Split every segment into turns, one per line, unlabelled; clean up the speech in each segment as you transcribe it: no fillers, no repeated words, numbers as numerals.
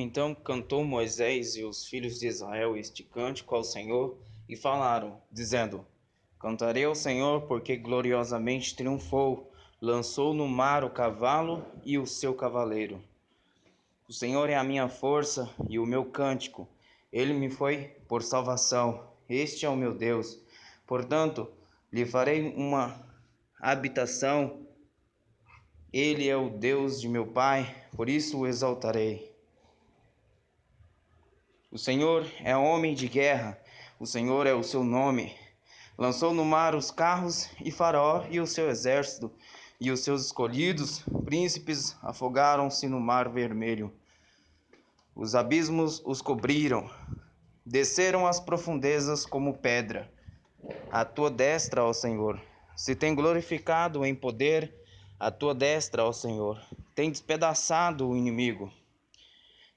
Então cantou Moisés e os filhos de Israel este cântico ao Senhor e falaram, dizendo: Cantarei ao Senhor porque gloriosamente triunfou, lançou no mar o cavalo e o seu cavaleiro. O Senhor é a minha força e o meu cântico, ele me foi por salvação. Este é o meu Deus. Portanto, lhe farei uma habitação. Ele é o Deus de meu pai, por isso o exaltarei. O Senhor é homem de guerra, o Senhor é o seu nome. Lançou no mar os carros e Faraó e o seu exército, e os seus escolhidos príncipes afogaram-se no mar vermelho. Os abismos os cobriram, desceram às profundezas como pedra. A tua destra, ó Senhor, se tem glorificado em poder, a tua destra, ó Senhor, tem despedaçado o inimigo.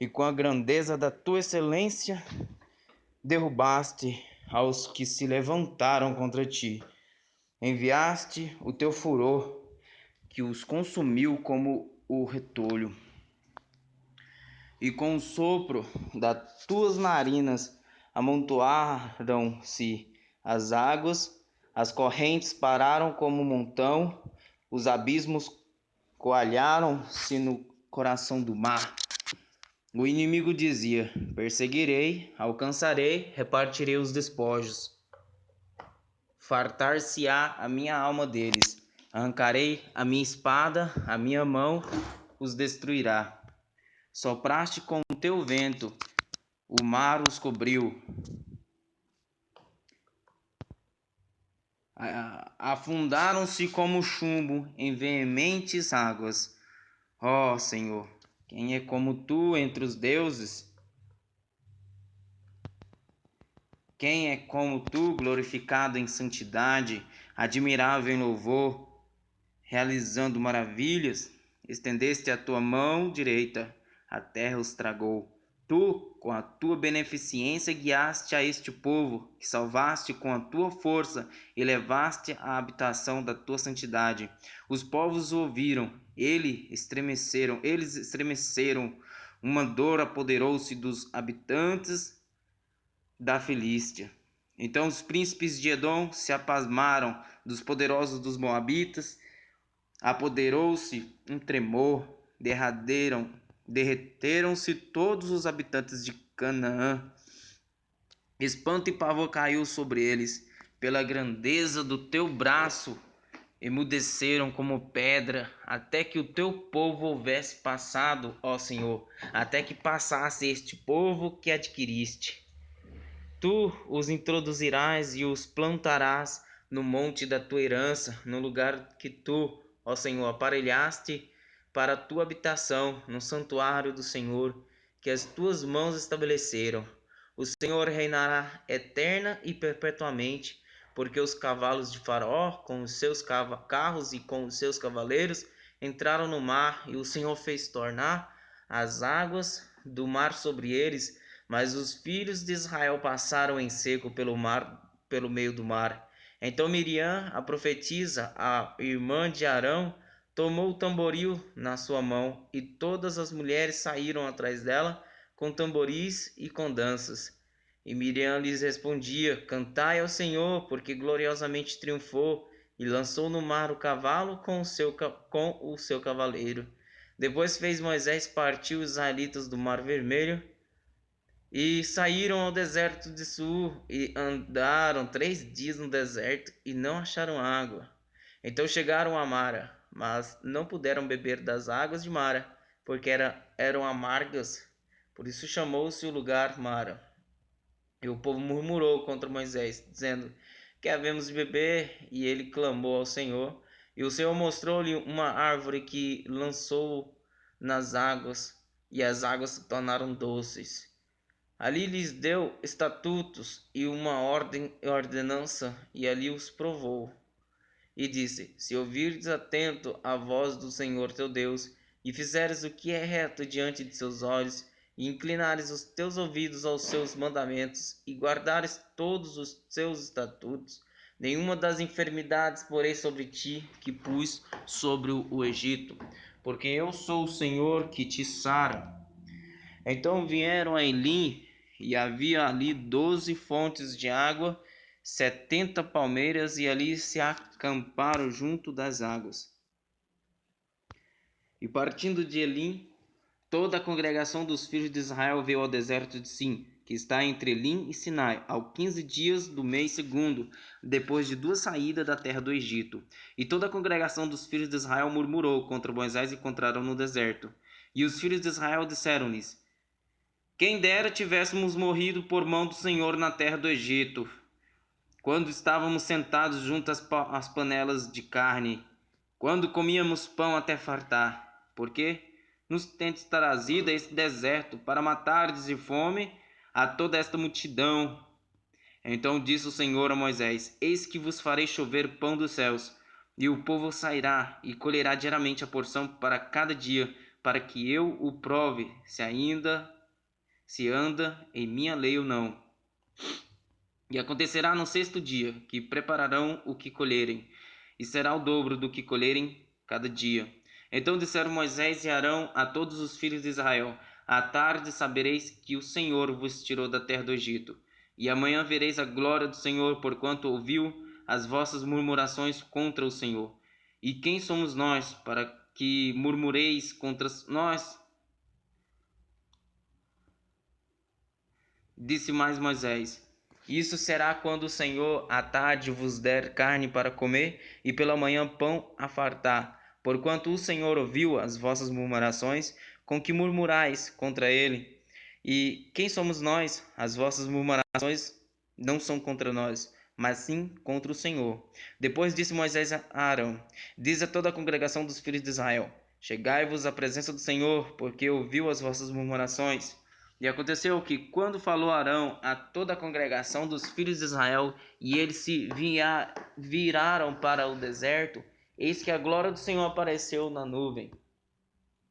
E com a grandeza da tua excelência, derrubaste aos que se levantaram contra ti. Enviaste o teu furor, que os consumiu como o retolho. E com o sopro das tuas narinas amontoaram-se as águas, as correntes pararam como um montão, os abismos coalharam-se no coração do mar. O inimigo dizia: perseguirei, alcançarei, repartirei os despojos. Fartar-se-á a minha alma deles. Arrancarei a minha espada, a minha mão os destruirá. Sopraste com o teu vento, o mar os cobriu. Afundaram-se como chumbo em veementes águas. Ó Senhor, quem é como tu entre os deuses? Quem é como tu, glorificado em santidade, admirável em louvor, realizando maravilhas? Estendeste a tua mão direita, a terra os tragou. Tu, com a tua beneficência, guiaste a este povo, que salvaste com a tua força e levaste à habitação da tua santidade. Os povos o ouviram, eles estremeceram. Uma dor apoderou-se dos habitantes da Filístia. Então os príncipes de Edom se apasmaram dos poderosos dos Moabitas. Apoderou-se um tremor, derreteram-se todos os habitantes de Canaã. Espanto e pavor caiu sobre eles. Pela grandeza do teu braço, emudeceram como pedra, até que o teu povo houvesse passado, ó Senhor, até que passasse este povo que adquiriste. Tu os introduzirás e os plantarás no monte da tua herança, no lugar que tu, ó Senhor, aparelhaste para a tua habitação, no santuário do Senhor, que as tuas mãos estabeleceram. O Senhor reinará eterna e perpetuamente, porque os cavalos de Faraó, com os seus carros e com os seus cavaleiros, entraram no mar, e o Senhor fez tornar as águas do mar sobre eles. Mas os filhos de Israel passaram em seco pelo meio do mar. Então Miriam, a profetisa, a irmã de Arão, tomou o tamboril na sua mão, e todas as mulheres saíram atrás dela com tamboris e com danças. E Miriam lhes respondia: Cantai ao Senhor, porque gloriosamente triunfou, e lançou no mar o cavalo com o seu cavaleiro. Depois fez Moisés partir os israelitas do mar vermelho, e saíram ao deserto de Sur, e andaram 3 dias no deserto, e não acharam água. Então chegaram a Mara, mas não puderam beber das águas de Mara, porque eram amargas. Por isso chamou-se o lugar Mara. E o povo murmurou contra Moisés, dizendo: Que havemos de beber? E ele clamou ao Senhor. E o Senhor mostrou-lhe uma árvore que lançou nas águas, e as águas se tornaram doces. Ali lhes deu estatutos e uma ordenança, e ali os provou. E disse: Se ouvirdes atento a voz do Senhor teu Deus, e fizeres o que é reto diante de seus olhos, e inclinares os teus ouvidos aos seus mandamentos, e guardares todos os seus estatutos, nenhuma das enfermidades porei sobre ti que pus sobre o Egito, porque eu sou o Senhor que te sara. Então vieram a Elim, e havia ali 12 fontes de água, 70 palmeiras, e ali se acamparam junto das águas. E partindo de Elim, toda a congregação dos filhos de Israel veio ao deserto de Sim, que está entre Elim e Sinai, ao 15 dias do mês segundo, depois de 2 saídas da terra do Egito. E toda a congregação dos filhos de Israel murmurou contra Moisés e contra Arão no deserto. E os filhos de Israel disseram-lhes: Quem dera tivéssemos morrido por mão do Senhor na terra do Egito, quando estávamos sentados junto às panelas de carne, quando comíamos pão até fartar. Porque nos tendes trazido a esse deserto para matardes de fome a toda esta multidão. Então disse o Senhor a Moisés: Eis que vos farei chover pão dos céus, e o povo sairá e colherá diariamente a porção para cada dia, para que eu o prove se anda em minha lei ou não. E acontecerá no 6º dia, que prepararão o que colherem, e será o dobro do que colherem cada dia. Então disseram Moisés e Arão a todos os filhos de Israel: À tarde sabereis que o Senhor vos tirou da terra do Egito, e amanhã vereis a glória do Senhor, porquanto ouviu as vossas murmurações contra o Senhor. E quem somos nós para que murmureis contra nós? Disse mais Moisés: Isso será quando o Senhor à tarde vos der carne para comer, e pela manhã pão a fartar. Porquanto o Senhor ouviu as vossas murmurações, com que murmurais contra ele. E quem somos nós? As vossas murmurações não são contra nós, mas sim contra o Senhor. Depois disse Moisés a Arão: Diz a toda a congregação dos filhos de Israel: Chegai-vos à presença do Senhor, porque ouviu as vossas murmurações. E aconteceu que, quando falou Arão a toda a congregação dos filhos de Israel, e eles se viraram para o deserto, eis que a glória do Senhor apareceu na nuvem.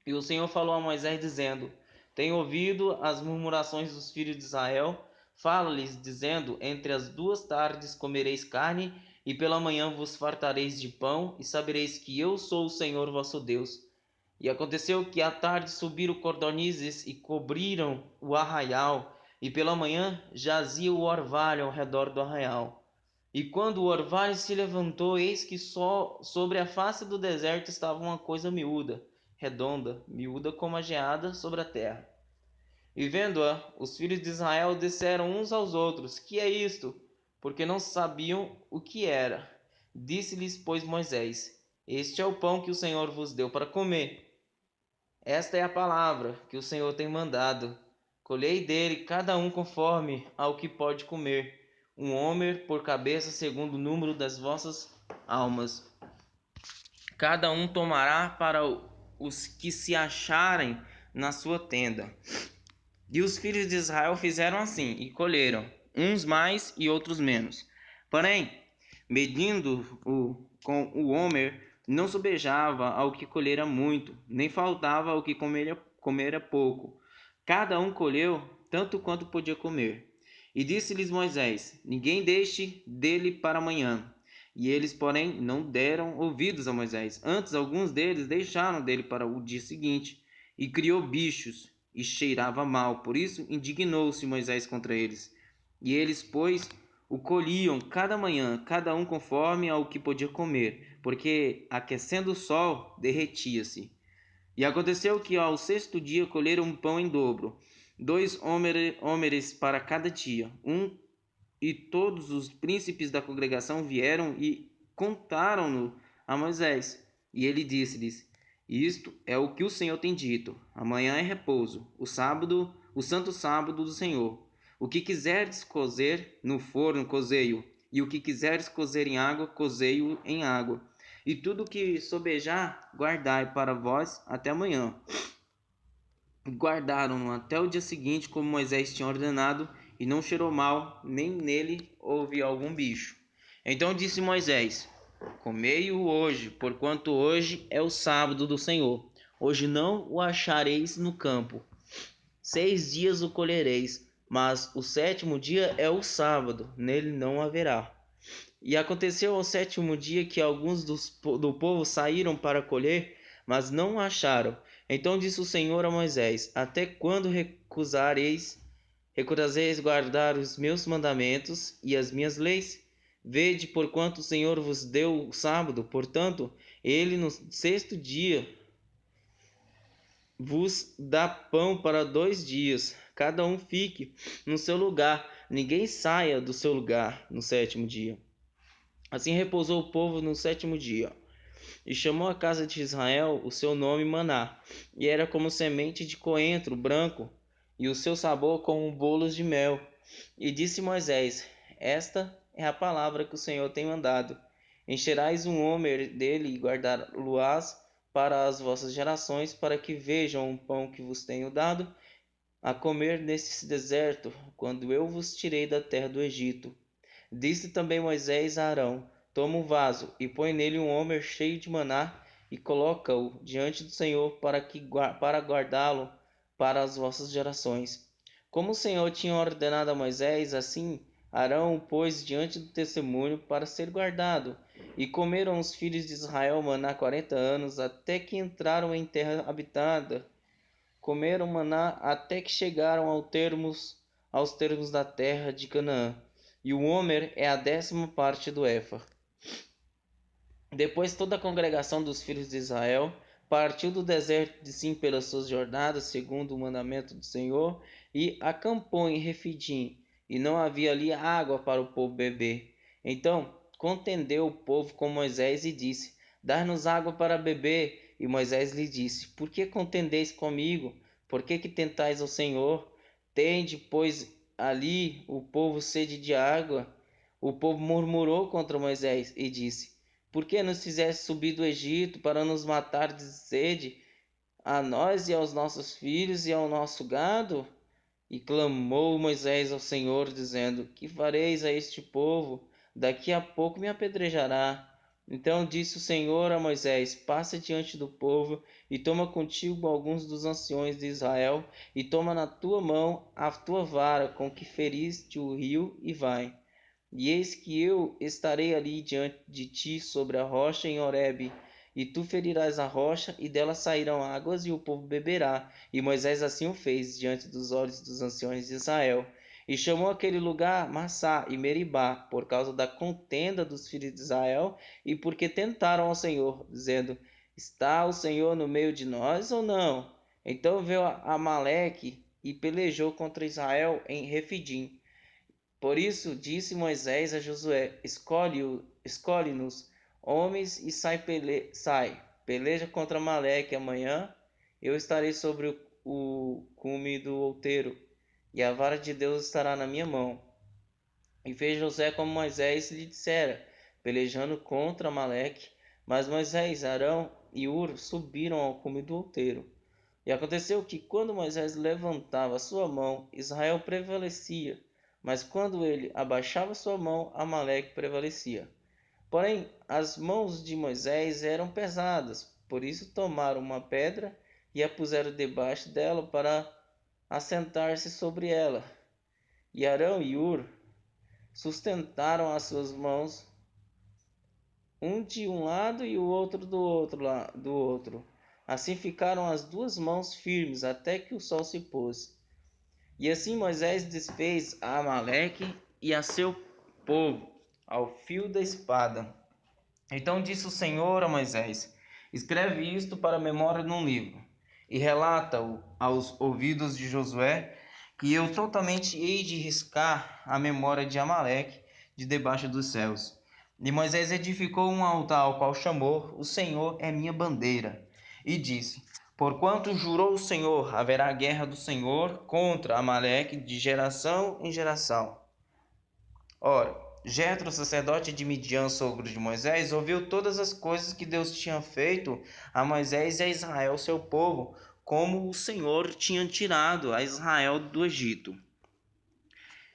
E o Senhor falou a Moisés, dizendo: Tenho ouvido as murmurações dos filhos de Israel. Fala-lhes, dizendo: Entre as 2 tardes comereis carne, e pela manhã vos fartareis de pão, e sabereis que eu sou o Senhor vosso Deus. E aconteceu que à tarde subiram cordonizes e cobriram o arraial, e pela manhã jazia o orvalho ao redor do arraial. E quando o orvalho se levantou, eis que só sobre a face do deserto estava uma coisa miúda, redonda, miúda como a geada sobre a terra. E vendo-a, os filhos de Israel disseram uns aos outros: Que é isto? Porque não sabiam o que era. Disse-lhes, pois, Moisés: Este é o pão que o Senhor vos deu para comer. Esta é a palavra que o Senhor tem mandado. Colhei dele cada um conforme ao que pode comer, um homer por cabeça segundo o número das vossas almas. Cada um tomará para os que se acharem na sua tenda. E os filhos de Israel fizeram assim, e colheram, uns mais e outros menos. Porém, medindo-o com o homer, não sobejava ao que colhera muito, nem faltava ao que comera pouco. Cada um colheu tanto quanto podia comer. E disse-lhes Moisés: Ninguém deixe dele para amanhã. E eles, porém, não deram ouvidos a Moisés. Antes, alguns deles deixaram dele para o dia seguinte. E criou bichos, e cheirava mal. Por isso, indignou-se Moisés contra eles. E eles, pois, o colhiam cada manhã, cada um conforme ao que podia comer, porque, aquecendo o sol, derretia-se. E aconteceu que ao 6º dia colheram um pão em dobro, 2 homeres para cada dia. E todos os príncipes da congregação vieram e contaram-no a Moisés. E ele disse-lhes: Isto é o que o Senhor tem dito: Amanhã é repouso, o sábado, o santo sábado do Senhor. O que quiseres cozer no forno, cozei-o, e o que quiseres cozer em água, cozei-o em água. E tudo que sobejar, guardai para vós até amanhã. Guardaram-no até o dia seguinte, como Moisés tinha ordenado, e não cheirou mal, nem nele houve algum bicho. Então disse Moisés: Comei-o hoje, porquanto hoje é o sábado do Senhor. Hoje não o achareis no campo. 6 dias o colhereis, mas o 7º dia é o sábado, nele não haverá. E aconteceu ao 7º dia que alguns do povo saíram para colher, mas não o acharam. Então disse o Senhor a Moisés: Até quando recusareis guardar os meus mandamentos e as minhas leis? Vede, porquanto o Senhor vos deu o sábado, portanto, ele no sexto dia vos dá pão para 2 dias, cada um fique no seu lugar, ninguém saia do seu lugar no sétimo dia. Assim repousou o povo no sétimo dia, e chamou a casa de Israel o seu nome Maná, e era como semente de coentro branco, e o seu sabor como bolos de mel. E disse Moisés: Esta é a palavra que o Senhor tem mandado. Encherás um homer dele e guardá-lo-ás para as vossas gerações, para que vejam o pão que vos tenho dado a comer nesse deserto, quando eu vos tirei da terra do Egito. Disse também Moisés a Arão: Toma um vaso e põe nele um homer cheio de maná e coloca-o diante do Senhor para guardá-lo para as vossas gerações. Como o Senhor tinha ordenado a Moisés, assim Arão o pôs diante do testemunho para ser guardado. E comeram os filhos de Israel maná 40 anos, até que entraram em terra habitada. Comeram maná até que chegaram aos termos da terra de Canaã. E o homer é a 10ª parte do éfa. Depois toda a congregação dos filhos de Israel partiu do deserto de Sim pelas suas jornadas, segundo o mandamento do Senhor, e acampou em Refidim, e não havia ali água para o povo beber. Então contendeu o povo com Moisés e disse: Dá-nos água para beber. E Moisés lhe disse: Por que contendeis comigo? Por que tentais ao Senhor? Tende, pois, ali o povo sede de água. O povo murmurou contra Moisés e disse: Por que nos fizeste subir do Egito para nos matar de sede, a nós e aos nossos filhos e ao nosso gado? E clamou Moisés ao Senhor, dizendo: Que fareis a este povo? Daqui a pouco me apedrejará. Então disse o Senhor a Moisés: Passa diante do povo e toma contigo alguns dos anciões de Israel, e toma na tua mão a tua vara com que feriste o rio, e vai. E eis que eu estarei ali diante de ti sobre a rocha em Horebe, e tu ferirás a rocha, e dela sairão águas, e o povo beberá. E Moisés assim o fez diante dos olhos dos anciões de Israel. E chamou aquele lugar Massá e Meribá, por causa da contenda dos filhos de Israel, e porque tentaram ao Senhor, dizendo: Está o Senhor no meio de nós ou não? Então veio Amaleque e pelejou contra Israel em Refidim. Por isso disse Moisés a Josué: Escolhe-nos homens e sai, peleja contra Amaleque amanhã. Eu estarei sobre o cume do outeiro, e a vara de Deus estará na minha mão. E fez Josué como Moisés lhe dissera, pelejando contra Amaleque. Mas Moisés, Arão e Hur subiram ao cume do outeiro. E aconteceu que, quando Moisés levantava sua mão, Israel prevalecia, mas quando ele abaixava sua mão, Amaleque prevalecia. Porém, as mãos de Moisés eram pesadas, por isso tomaram uma pedra e a puseram debaixo dela para assentar-se sobre ela. E Arão e Hur sustentaram as suas mãos, um de um lado e o outro do outro. Assim ficaram as duas mãos firmes até que o sol se pôs. E assim Moisés desfez a Amaleque e a seu povo ao fio da espada. Então disse o Senhor a Moisés: Escreve isto para a memória num livro, e relata-o aos ouvidos de Josué, que eu totalmente hei de riscar a memória de Amaleque de debaixo dos céus. E Moisés edificou um altar ao qual chamou: O Senhor é minha bandeira. E disse: Porquanto jurou o Senhor, haverá guerra do Senhor contra Amaleque de geração em geração. Ora, Jetro, sacerdote de Midian, sogro de Moisés, ouviu todas as coisas que Deus tinha feito a Moisés e a Israel, seu povo, como o Senhor tinha tirado a Israel do Egito.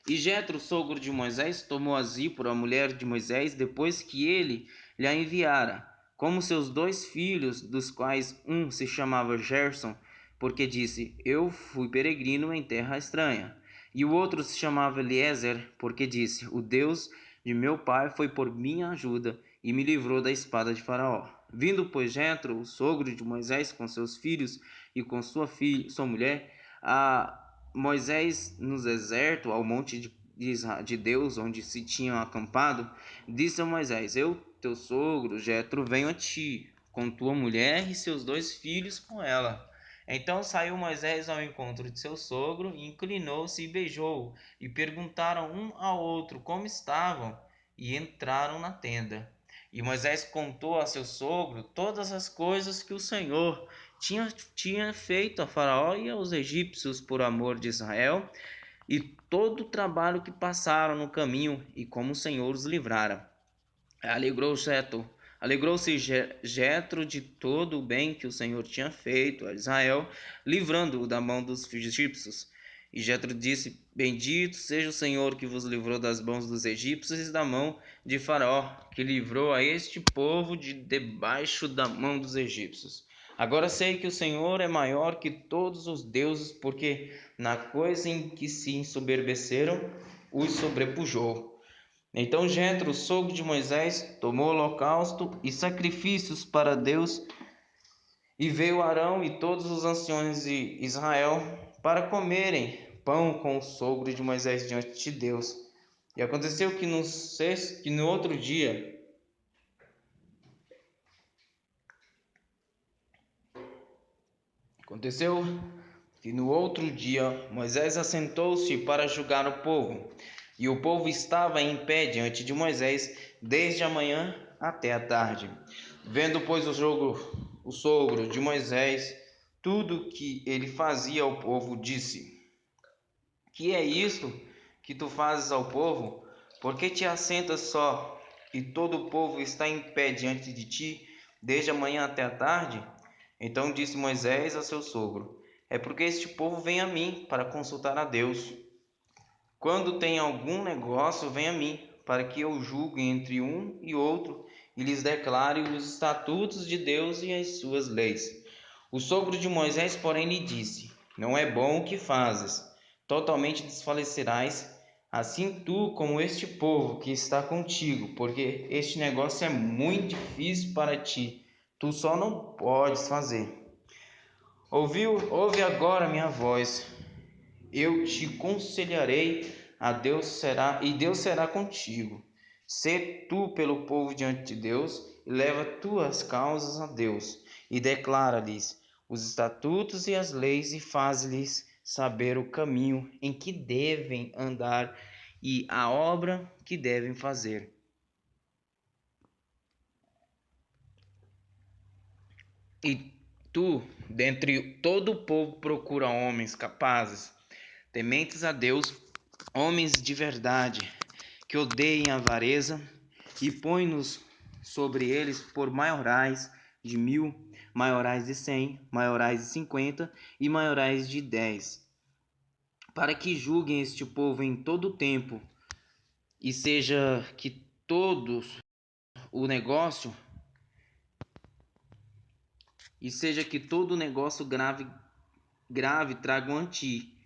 E Jetro, sogro de Moisés, tomou a Zípora, a mulher de Moisés, depois que ele lhe a enviara, como seus 2 filhos, dos quais um se chamava Gerson, porque disse: Eu fui peregrino em terra estranha. E o outro se chamava Eliezer, porque disse: O Deus de meu pai foi por minha ajuda e me livrou da espada de Faraó. Vindo, pois, Jetro, o sogro de Moisés, com seus filhos e com sua mulher, a Moisés no deserto, ao monte de Deus, onde se tinham acampado, disse a Moisés: Eu, teu sogro, Jetro, venho a ti, com tua mulher e seus 2 filhos com ela. Então saiu Moisés ao encontro de seu sogro, e inclinou-se e beijou-o, e perguntaram um ao outro como estavam, e entraram na tenda. E Moisés contou a seu sogro todas as coisas que o Senhor tinha feito a Faraó e aos egípcios por amor de Israel, e todo o trabalho que passaram no caminho, e como o Senhor os livrara. Alegrou-se Jetro de todo o bem que o Senhor tinha feito a Israel, livrando-o da mão dos egípcios. E Jetro disse: Bendito seja o Senhor que vos livrou das mãos dos egípcios e da mão de Faraó, que livrou a este povo de debaixo da mão dos egípcios. Agora sei que o Senhor é maior que todos os deuses, porque na coisa em que se ensoberbeceram, os sobrepujou. Então Jetro, sogro de Moisés, tomou holocausto e sacrifícios para Deus, e veio Arão e todos os anciões de Israel para comerem pão com o sogro de Moisés diante de Deus. E aconteceu que no outro dia Moisés assentou-se para julgar o povo, e o povo estava em pé diante de Moisés desde a manhã até a tarde. Vendo, pois, o sogro de Moisés tudo que ele fazia ao povo, disse: Que é isto que tu fazes ao povo? Por que te assentas só, e todo o povo está em pé diante de ti, desde a manhã até a tarde? Então disse Moisés a seu sogro: É porque este povo vem a mim para consultar a Deus. Quando tem algum negócio, vem a mim, para que eu julgue entre um e outro, e lhes declare os estatutos de Deus e as suas leis. O sogro de Moisés, porém, lhe disse: Não é bom o que fazes, totalmente desfalecerás, assim tu como este povo que está contigo, porque este negócio é muito difícil para ti, tu só não podes fazer. Ouve agora minha voz, eu te conselharei a Deus e Deus será contigo. Sê tu pelo povo diante de Deus, e leva tuas causas a Deus, e declara-lhes os estatutos e as leis, e faz-lhes saber o caminho em que devem andar e a obra que devem fazer. E tu, dentre todo o povo, procura homens capazes, tementes a Deus, homens de verdade, que odeiem a avareza, e põe-nos sobre eles por maiorais de 1.000, maiorais de 100, maiorais de 50 e maiorais de 10, para que julguem este povo em todo o tempo, e seja que todos o negócio todo negócio grave tragam a ti,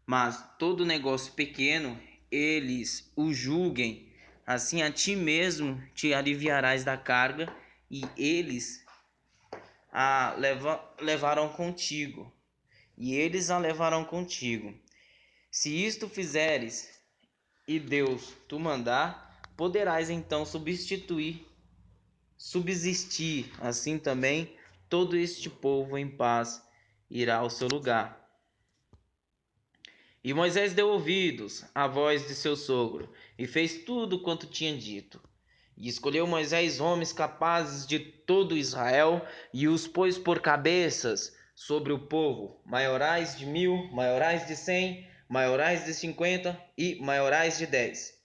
mas todo negócio pequeno eles o julguem. Assim a ti mesmo te aliviarás da carga, e eles a levarão contigo, Se isto fizeres, e Deus tu mandar, poderás então subsistir. Assim também todo este povo em paz irá ao seu lugar. E Moisés deu ouvidos à voz de seu sogro, e fez tudo quanto tinha dito. E escolheu Moisés homens capazes de todo Israel, e os pôs por cabeças sobre o povo, maiorais de 1.000, maiorais de 100, maiorais de 50 e maiorais de 10.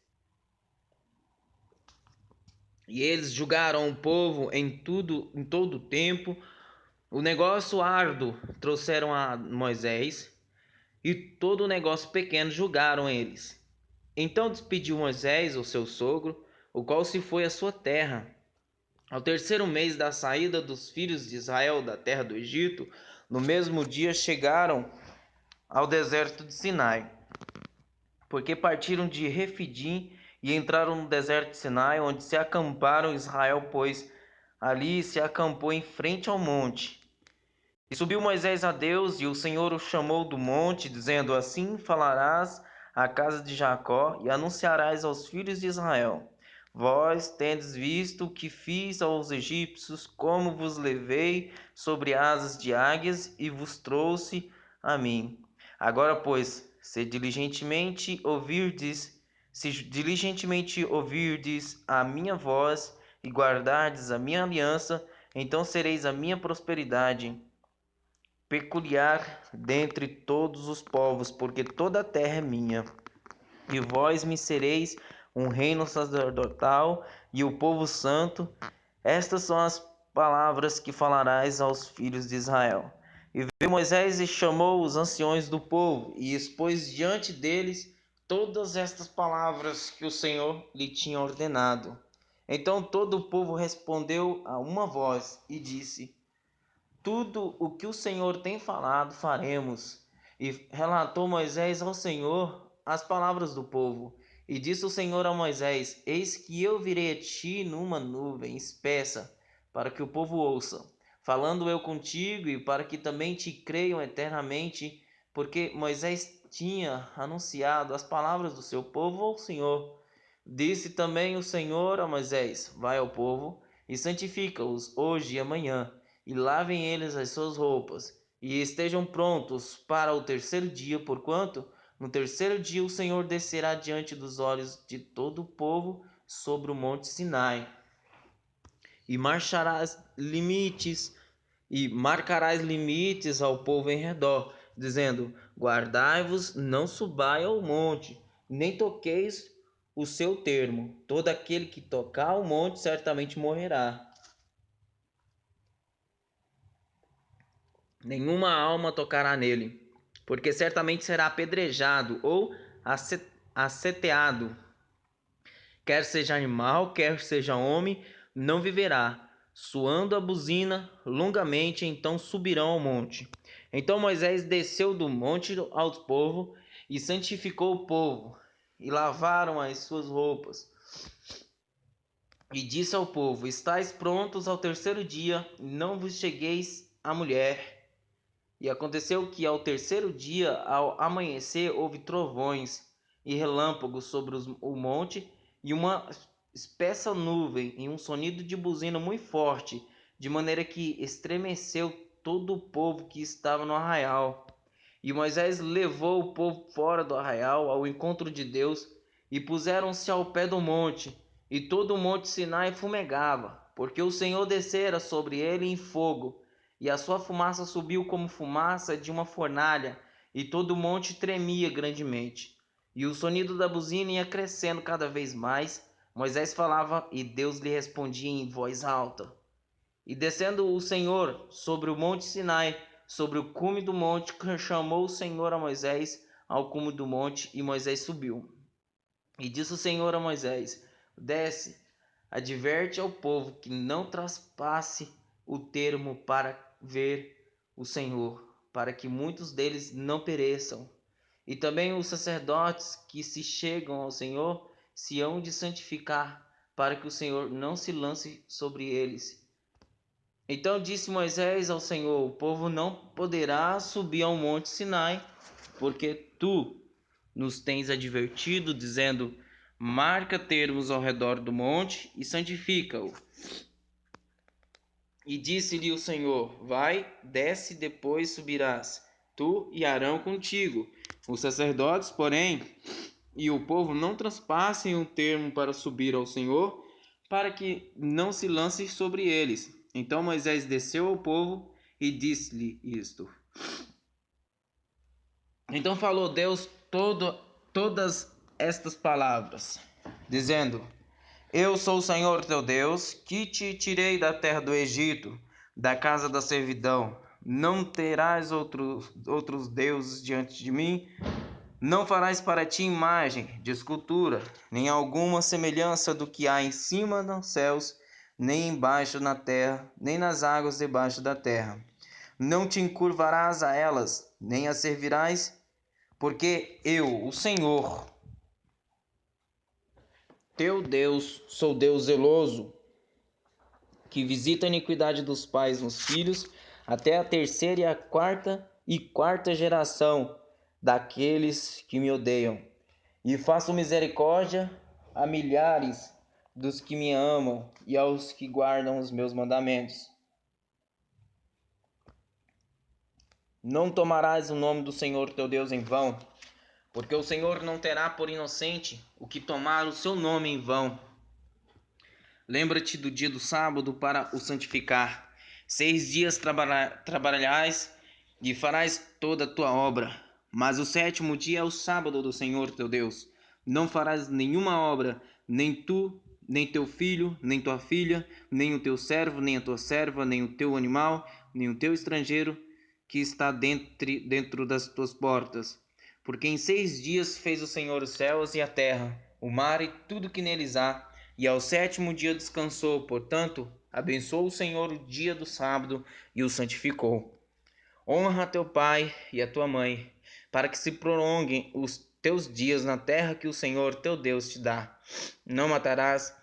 E eles julgaram o povo em todo o tempo. O negócio árduo trouxeram a Moisés, e todo o negócio pequeno julgaram eles. Então despediu Moisés o seu sogro, o qual se foi à sua terra. Ao 3º mês da saída dos filhos de Israel da terra do Egito, no mesmo dia chegaram ao deserto de Sinai, porque partiram de Refidim e entraram no deserto de Sinai, onde se acamparam. Israel, pois,
ali se acampou em frente ao monte. E subiu Moisés a Deus, e o Senhor o chamou do monte, dizendo: Assim falarás à casa de Jacó, e anunciarás aos filhos de Israel: Vós tendes visto o que fiz aos egípcios, como vos levei sobre asas de águias e vos trouxe a mim. Agora, pois, se diligentemente ouvirdes a minha voz e guardardes a minha aliança, então sereis a minha prosperidade peculiar dentre todos os povos, porque toda a terra é minha. E vós me sereis um reino sacerdotal e o povo santo. Estas são as palavras que falarás aos filhos de Israel. E veio Moisés e chamou os anciões do povo, e expôs diante deles todas estas palavras que o Senhor lhe tinha ordenado. Então todo o povo respondeu a uma voz e disse: Tudo o que o Senhor tem falado, faremos. E relatou Moisés ao Senhor as palavras do povo. E disse o Senhor a Moisés: Eis que eu virei a ti numa nuvem espessa, para que o povo ouça, falando eu contigo, e para que também te creiam eternamente, porque Moisés tinha anunciado as palavras do seu povo ao Senhor. Disse também o Senhor a Moisés: Vai ao povo e santifica-os hoje e amanhã, e lavem eles as suas roupas, e estejam prontos para o terceiro dia, porquanto no terceiro dia o Senhor descerá diante dos olhos de todo o povo sobre o monte Sinai, e marcarás limites ao povo em redor, dizendo: Guardai-vos, não subai ao monte, nem toqueis o seu termo. Todo aquele que tocar ao monte certamente morrerá. Nenhuma alma tocará nele, porque certamente será apedrejado ou aceteado. Quer seja animal, quer seja homem, não viverá. Suando a buzina longamente, então subirão ao monte. Então Moisés desceu do monte ao povo e santificou o povo, e lavaram as suas roupas. E disse ao povo: Estais prontos ao terceiro dia, não vos chegueis à mulher. E aconteceu que ao terceiro dia, ao amanhecer, houve trovões e relâmpagos sobre o monte, e uma espessa nuvem, e um sonido de buzina muito forte, de maneira que estremeceu todo o povo que estava no arraial. E Moisés levou o povo fora do arraial ao encontro de Deus, e puseram-se ao pé do monte, e todo o monte Sinai fumegava, porque o Senhor descera sobre ele em fogo, e a sua fumaça subiu como fumaça de uma fornalha, e todo o monte tremia grandemente. E o sonido da buzina ia crescendo cada vez mais. Moisés falava e Deus lhe respondia em voz alta. E descendo o Senhor sobre o monte Sinai, sobre o cume do monte, chamou o Senhor a Moisés ao cume do monte, e Moisés subiu. E disse o Senhor a Moisés: Desce, adverte ao povo que não traspasse o termo para ver o Senhor, para que muitos deles não pereçam. E também os sacerdotes que se chegam ao Senhor se hão de santificar, para que o Senhor não se lance sobre eles. Então disse Moisés ao Senhor: O povo não poderá subir ao monte Sinai, porque tu nos tens advertido, dizendo: Marca termos ao redor do monte e santifica-o. E disse-lhe o Senhor: Vai, desce, depois subirás, tu e Arão contigo. Os sacerdotes, porém, e o povo não traspassem o termo para subir ao Senhor, para que não se lance sobre eles. Então Moisés desceu ao povo e disse-lhe isto. Então falou Deus todas estas palavras, dizendo: Eu sou o Senhor teu Deus, que te tirei da terra do Egito, da casa da servidão. Não terás outros deuses diante de mim. Não farás para ti imagem de escultura, nem alguma semelhança do que há em cima nos céus, nem embaixo na terra, nem nas águas debaixo da terra. Não te encurvarás a elas, nem as servirás, porque eu, o Senhor, teu Deus, sou Deus zeloso, que visita a iniquidade dos pais nos filhos, até a terceira e a quarta geração daqueles que me odeiam. E faço misericórdia a milhares dos que me amam e aos que guardam os meus mandamentos. Não tomarás o nome do Senhor teu Deus em vão, porque o Senhor não terá por inocente o que tomar o seu nome em vão. Lembra-te do dia do sábado para o santificar. 6 dias trabalharás e farás toda a tua obra. Mas o sétimo dia é o sábado do Senhor teu Deus. Não farás nenhuma obra, nem tu, nem teu filho, nem tua filha, nem o teu servo, nem a tua serva, nem o teu animal, nem o teu estrangeiro que está dentro das tuas portas. Porque em 6 dias fez o Senhor os céus e a terra, o mar e tudo que neles há, e ao sétimo dia descansou. Portanto, abençoou o Senhor o dia do sábado e o santificou. Honra a teu pai e a tua mãe, para que se prolonguem os teus dias na terra que o Senhor teu Deus te dá. Não matarás,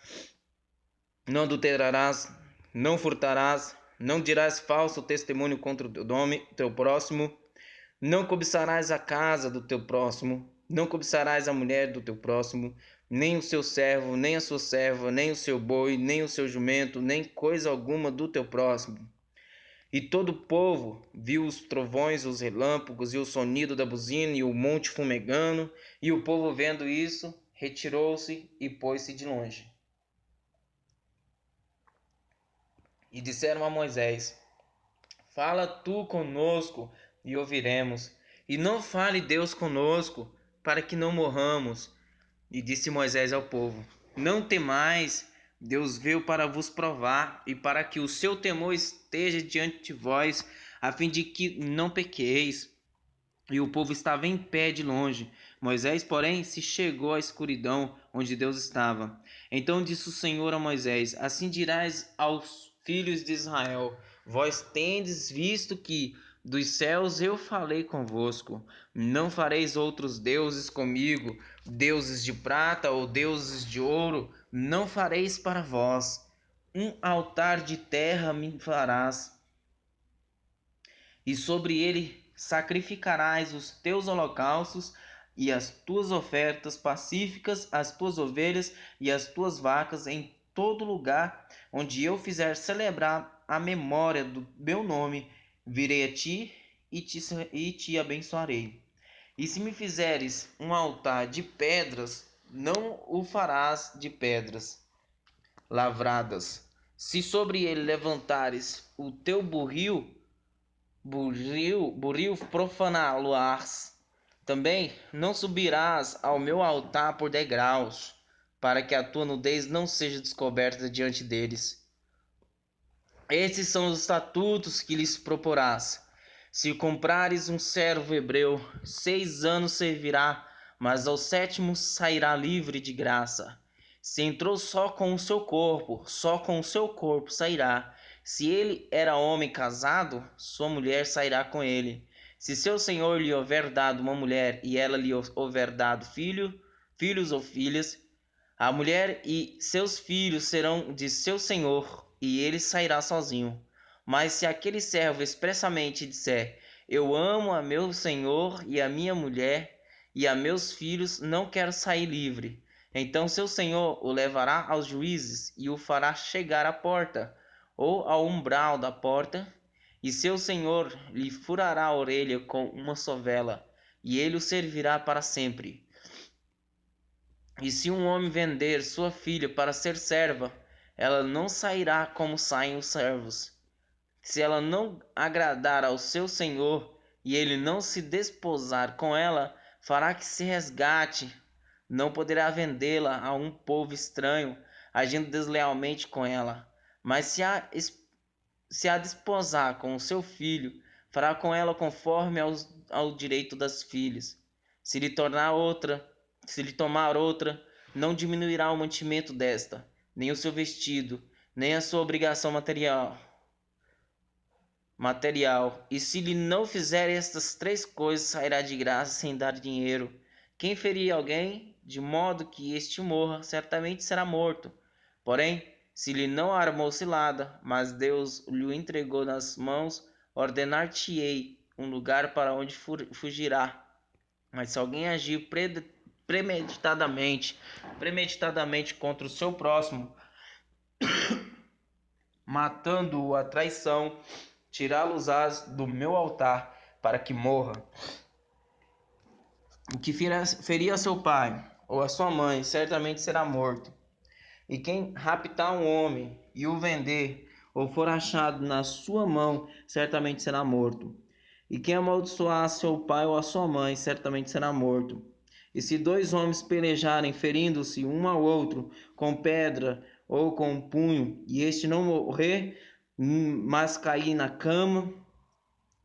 não adulterarás, não furtarás, não dirás falso testemunho contra o teu próximo, não cobiçarás a casa do teu próximo, não cobiçarás a mulher do teu próximo, nem o seu servo, nem a sua serva, nem o seu boi, nem o seu jumento, nem coisa alguma do teu próximo. E todo o povo viu os trovões, os relâmpagos e o sonido da buzina e o monte fumegando, e o povo vendo isso, retirou-se e pôs-se de longe. E disseram a Moisés: Fala tu conosco e ouviremos, e não fale Deus conosco, para que não morramos. E disse Moisés ao povo: Não temais, Deus veio para vos provar, e para que o seu temor esteja diante de vós, a fim de que não pequeis. E o povo estava em pé de longe. Moisés, porém, se chegou à escuridão onde Deus estava. Então disse o Senhor a Moisés: Assim dirás aos filhos de Israel: Vós tendes visto que dos céus eu falei convosco. Não fareis outros deuses comigo, deuses de prata ou deuses de ouro. Não fareis para vós. Um altar de terra me farás, e sobre ele sacrificarás os teus holocaustos e as tuas ofertas pacíficas, as tuas ovelhas e as tuas vacas, em todo lugar onde eu fizer celebrar a memória do meu nome. Virei a ti e te abençoarei. E se me fizeres um altar de pedras, não o farás de pedras lavradas. Se sobre ele levantares o teu buril profaná-lo-ás. Também não subirás ao meu altar por degraus, para que a tua nudez não seja descoberta diante deles. Esses são os estatutos que lhes proporás. Se comprares um servo hebreu, 6 anos servirá, mas ao sétimo sairá livre de graça. Se entrou só com o seu corpo, só com o seu corpo sairá. Se ele era homem casado, sua mulher sairá com ele. Se seu senhor lhe houver dado uma mulher e ela lhe houver dado filhos ou filhas, a mulher e seus filhos serão de seu senhor, e ele sairá sozinho. Mas se aquele servo expressamente disser: Eu amo a meu senhor e a minha mulher e a meus filhos, não quero sair livre, então seu senhor o levará aos juízes e o fará chegar à porta ou ao umbral da porta, e seu senhor lhe furará a orelha com uma sovela, e ele o servirá para sempre. E se um homem vender sua filha para ser serva, ela não sairá como saem os servos. Se ela não agradar ao seu senhor e ele não se desposar com ela, fará que se resgate. Não poderá vendê-la a um povo estranho, agindo deslealmente com ela. Mas se a desposar com o seu filho, fará com ela conforme ao direito das filhas. Se lhe tomar outra, não diminuirá o mantimento desta, nem o seu vestido, nem a sua obrigação material. E se lhe não fizer estas 3 coisas, sairá de graça sem dar dinheiro. Quem ferir alguém, de modo que este morra, certamente será morto. Porém,
se lhe não armou cilada, mas Deus lhe entregou nas mãos, ordenar-te-ei um lugar para onde fugirá. Mas se alguém agir premeditadamente contra o seu próximo, matando-o à traição, tirá-los-ás do meu altar, para que morra. O que ferir a seu pai ou a sua mãe, certamente será morto. E quem raptar um homem e o vender, ou for achado na sua mão, certamente será morto. E quem amaldiçoar a seu pai ou a sua mãe, certamente será morto. E se dois homens pelejarem, ferindo-se um ao outro, com pedra ou com punho, e este não morrer, mas cair na cama,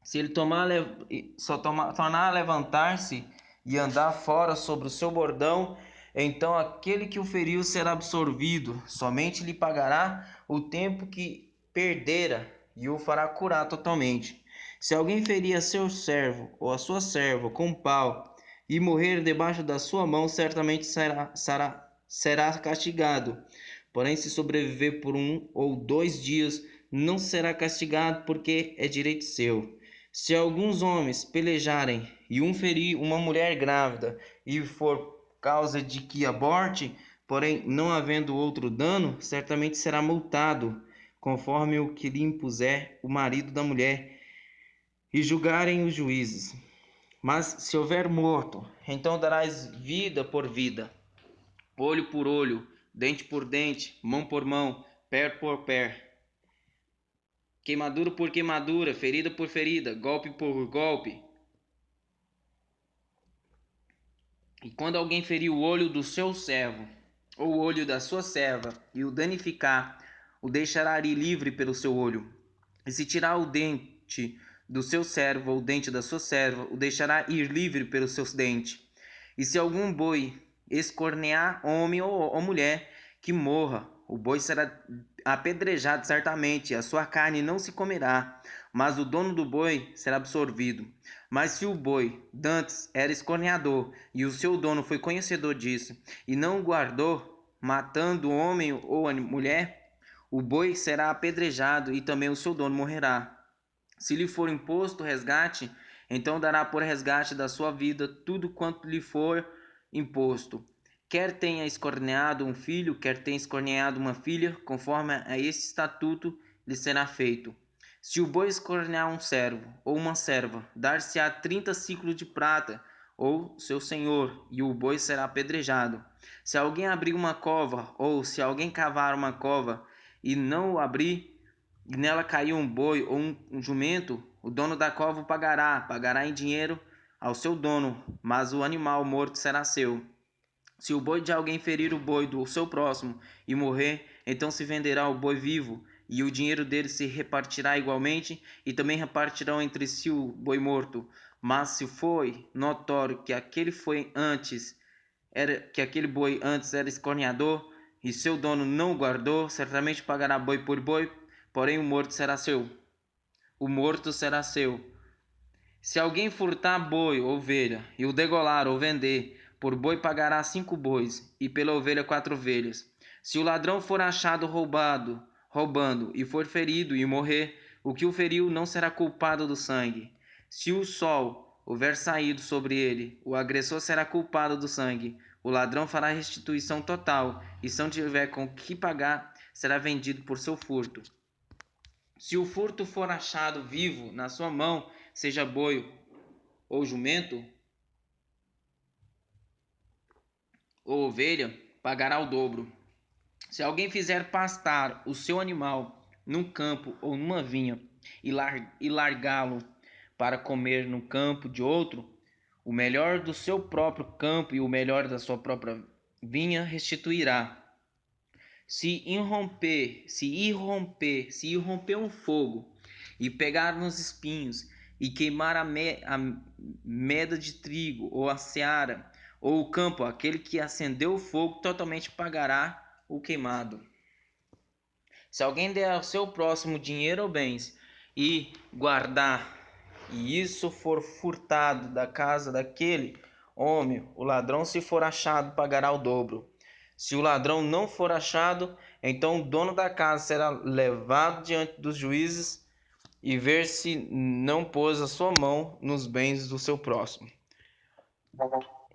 se ele tornar a levantar-se e andar fora sobre o seu bordão, então aquele que o feriu será absolvido, somente lhe pagará o tempo que perdera e o fará curar totalmente. Se alguém ferir a seu servo ou a sua serva com pau e morrer debaixo da sua mão, certamente será castigado. Porém, se sobreviver por 1 ou 2 dias, não será castigado, porque é direito seu. Se alguns homens pelejarem e um ferir uma mulher grávida e for causa de que aborte, porém não havendo outro dano, certamente será multado, conforme o que lhe impuser o marido da mulher, e julgarem os juízes. Mas se houver morto, então darás vida por vida, olho por olho, dente por dente, mão por mão, pé por pé, queimadura por queimadura, ferida por ferida, golpe por golpe. E quando alguém ferir o olho do seu servo, ou o olho da sua serva, e o danificar, o deixará ir livre pelo seu olho. E se tirar o dente do seu servo, ou o dente da sua serva, o deixará ir livre pelo seu dente. E se algum boi escornear homem ou mulher, que morra. O boi será apedrejado certamente, a sua carne não se comerá, mas o dono do boi será absolvido. Mas se o boi dantes era escorneador, e o seu dono foi conhecedor disso, e não o guardou, matando homem ou mulher, o boi será apedrejado, e também o seu dono morrerá. Se lhe for imposto resgate, então dará por resgate da sua vida tudo quanto lhe for imposto. Quer tenha escorneado um filho, quer tenha escorneado uma filha, conforme a este estatuto lhe será feito. Se o boi escornear um servo ou uma serva, dar-se-á 30 ciclos de prata, ou seu senhor, e o boi será apedrejado. Se alguém abrir uma cova, ou se alguém cavar uma cova e não o abrir, e nela caiu um boi ou um jumento, o dono da cova o pagará em dinheiro ao seu dono, mas o animal morto será seu. Se o boi de alguém ferir o boi do seu próximo e morrer, então se venderá o boi vivo, e o dinheiro dele se repartirá igualmente, e também repartirão entre si o boi morto. Mas se foi notório que aquele boi antes era escorneador, e seu dono não o guardou, certamente pagará boi por boi, porém o morto será seu. O morto será seu. Se alguém furtar boi ou ovelha, e o degolar ou vender, por boi pagará 5 bois, e pela ovelha 4 ovelhas. Se o ladrão for achado roubando, e for ferido e morrer, o que o feriu não será culpado do sangue. Se o sol houver saído sobre ele, o agressor será culpado do sangue. O ladrão fará restituição total, e se não tiver com que pagar, será vendido por seu furto. Se o furto for achado vivo na sua mão, seja boi ou jumento, ou ovelha, pagará o dobro. Se alguém fizer pastar o seu animal num campo ou numa vinha e largá-lo para comer no campo de outro, o melhor do seu próprio campo e o melhor da sua própria vinha restituirá. Se irromper um fogo e pegar nos espinhos e queimar a meda de trigo ou a seara ou o campo, aquele que acendeu o fogo totalmente pagará o queimado. Se alguém der ao seu próximo dinheiro ou bens e guardar, e isso for furtado da casa daquele homem, o ladrão, se for achado, pagará o dobro.
Se o ladrão não for achado, então o dono da casa será levado diante dos juízes e ver se não pôs a sua mão nos bens do seu próximo.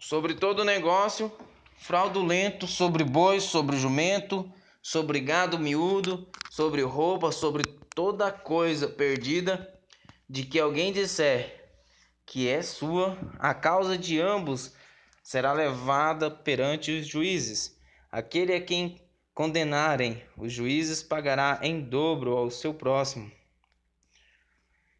Sobre todo negócio fraudulento, sobre boi, sobre jumento, sobre gado miúdo, sobre roupa, sobre toda coisa perdida, de que alguém disser que é sua, a causa de ambos será levada perante os juízes. Aquele a quem condenarem, os juízes pagará em dobro ao seu próximo.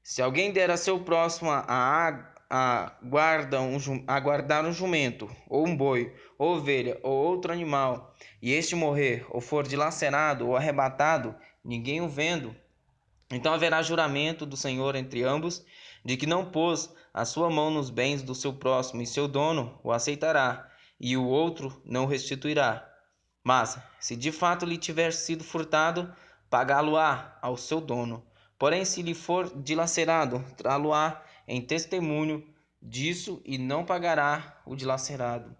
Se alguém der a seu próximo a guardar um jumento, ou um boi, ou ovelha, ou outro animal, e este morrer, ou for dilacerado, ou arrebatado, ninguém o vendo, então haverá juramento do Senhor entre ambos, de que não pôs a sua mão nos bens do seu próximo, e seu dono o aceitará, e o outro não o restituirá. Mas, se de fato lhe tiver sido furtado, pagá-lo-á ao seu dono. Porém, se lhe for dilacerado, trá-lo-á em testemunho disso e não pagará o dilacerado.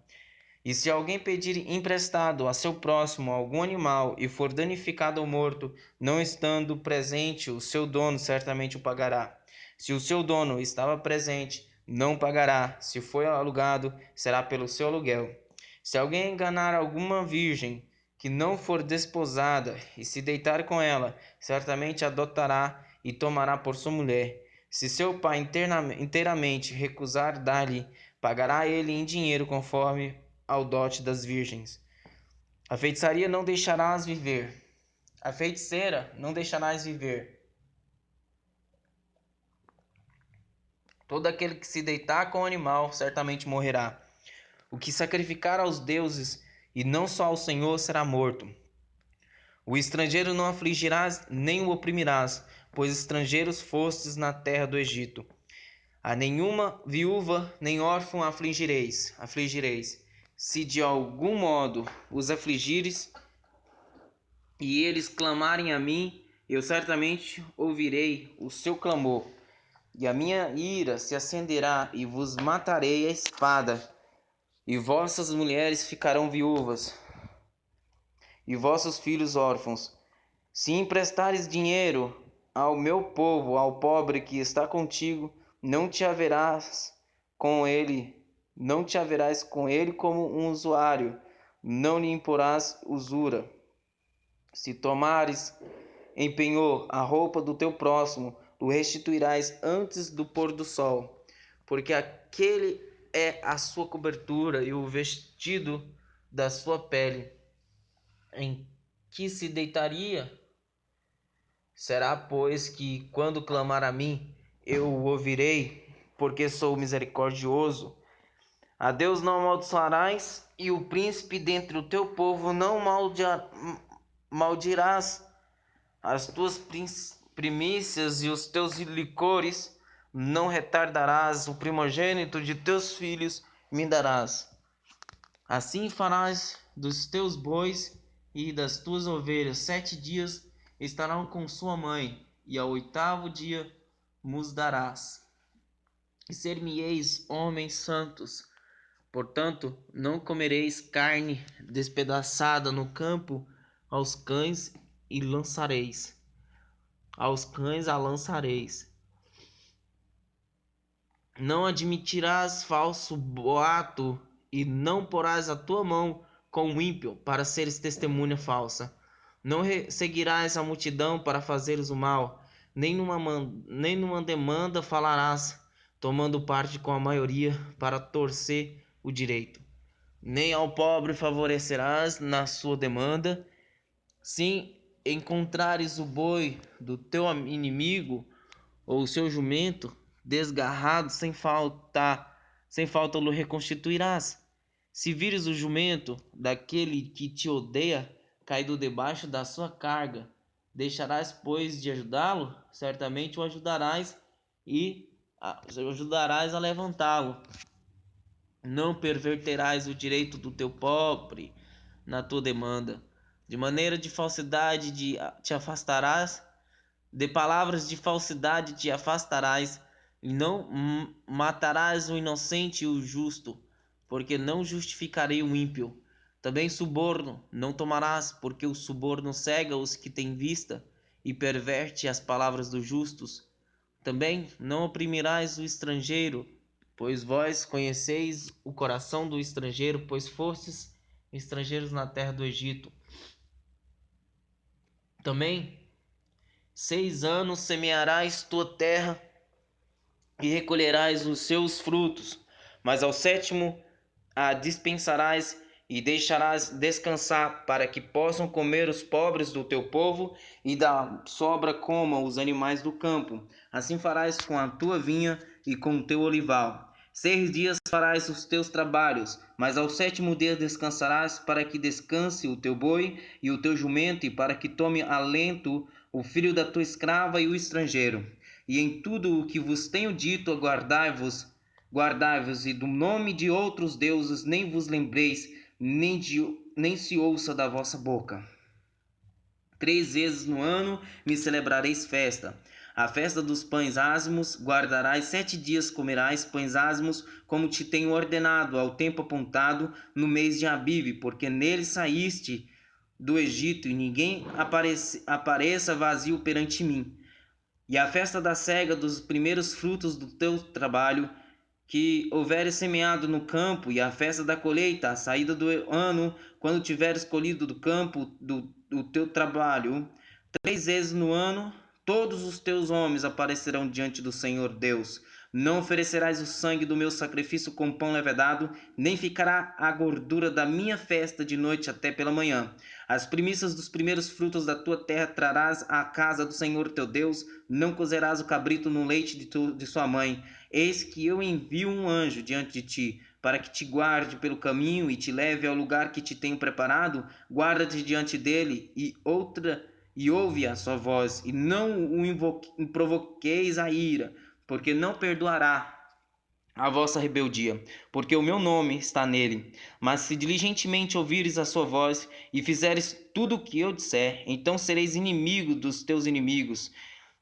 E se alguém pedir emprestado a seu próximo algum animal e for danificado ou morto, não estando presente, o seu dono certamente o pagará. Se o seu dono estava presente, não pagará. Se foi alugado, será pelo seu aluguel. Se alguém enganar alguma virgem que não for desposada e se deitar com ela, certamente adotará e tomará por sua mulher. Se seu pai inteiramente recusar dar-lhe, pagará ele em dinheiro conforme ao dote das virgens. A feitiçaria não deixarás viver. A feiticeira não deixarás viver. Todo aquele que se deitar com o animal certamente morrerá. O que sacrificar aos deuses e não só ao Senhor será morto. O estrangeiro não afligirás nem o oprimirás, pois estrangeiros fostes na terra do Egito. A nenhuma viúva nem órfão afligireis. Se de algum modo os afligires e eles clamarem a mim, eu certamente ouvirei o seu clamor. E a minha ira se acenderá e vos matarei a espada, e vossas mulheres ficarão viúvas, e vossos filhos órfãos. Se emprestares dinheiro ao meu povo, ao pobre que está contigo, não te haverás com ele como um usuário, não lhe imporás usura. Se tomares em penhor a roupa do teu próximo, o restituirás antes do pôr do sol, porque aquele é a sua cobertura e o vestido da sua pele. Em que se deitaria? Será, pois, que quando clamar a mim, eu o ouvirei, porque sou misericordioso. A Deus não amaldiçoarás, e o príncipe dentre o teu povo não maldirás. As tuas primícias e os teus licores não retardarás, o primogênito de teus filhos me darás. Assim farás dos teus bois e das tuas ovelhas 7 dias estarão com sua mãe, e ao 8º dia vos darás. E ser-me-eis homens santos. Portanto, não comereis carne despedaçada no campo, aos cães e lançareis. Aos cães a lançareis. Não admitirás falso boato, e não porás a tua mão com o ímpio, para seres testemunha falsa. Não seguirás a multidão para fazeres o mal, nem numa demanda falarás, tomando parte com a maioria para torcer o direito. Nem ao pobre favorecerás na sua demanda. Se encontrares o boi do teu inimigo ou o seu jumento desgarrado, sem falta o reconstituirás. Se vires o jumento daquele que te odeia caído debaixo da sua carga, deixarás, pois, de ajudá-lo? Certamente o ajudarás a levantá-lo. Não perverterás o direito do teu pobre na tua demanda. De maneira de falsidade te afastarás, de palavras de falsidade te afastarás, e não matarás o inocente e o justo, porque não justificarei o ímpio. Também suborno não tomarás, porque o suborno cega os que têm vista e perverte as palavras dos justos. Também não oprimirás o estrangeiro, pois vós conheceis o coração do estrangeiro, pois fostes estrangeiros na terra do Egito. Também 6 anos semearás tua terra e recolherás os seus frutos, mas ao sétimo a dispensarás e deixarás descansar, para que possam comer os pobres do teu povo, e da sobra comam os animais do campo. Assim farás com a tua vinha e com o teu olival. 6 dias farás os teus trabalhos, mas ao sétimo dia descansarás, para que descanse o teu boi e o teu jumento, e para que tome alento o filho da tua escrava e o estrangeiro. E em tudo o que vos tenho dito, guardai-vos, e do nome de outros deuses nem vos lembreis, nem se ouça da vossa boca. 3 vezes no ano me celebrareis festa. A festa dos pães ázimos guardarás, 7 dias comerás pães ázimos, como te tenho ordenado, ao tempo apontado, no mês de Abibe, porque nele saíste do Egito, e ninguém apareça vazio perante mim. E a festa da cega dos primeiros frutos do teu trabalho, que houveres semeado no campo, e a festa da colheita, a saída do ano, quando tiveres colhido do campo do teu trabalho. 3 vezes no ano, todos os teus homens aparecerão diante do Senhor Deus. Não oferecerás o sangue do meu sacrifício com pão levedado, nem ficará a gordura da minha festa de noite até pela manhã. As primícias dos primeiros frutos da tua terra trarás à casa do Senhor teu Deus. Não cozerás o cabrito no leite de sua mãe. Eis que eu envio um anjo diante de ti, para que te guarde pelo caminho e te leve ao lugar que te tenho preparado. Guarda-te diante dele e ouve a sua voz, e não o provoqueis a ira, porque não perdoará a vossa rebeldia, porque o meu nome está nele. Mas se diligentemente ouvires a sua voz e fizeres tudo o que eu disser, então sereis inimigo dos teus inimigos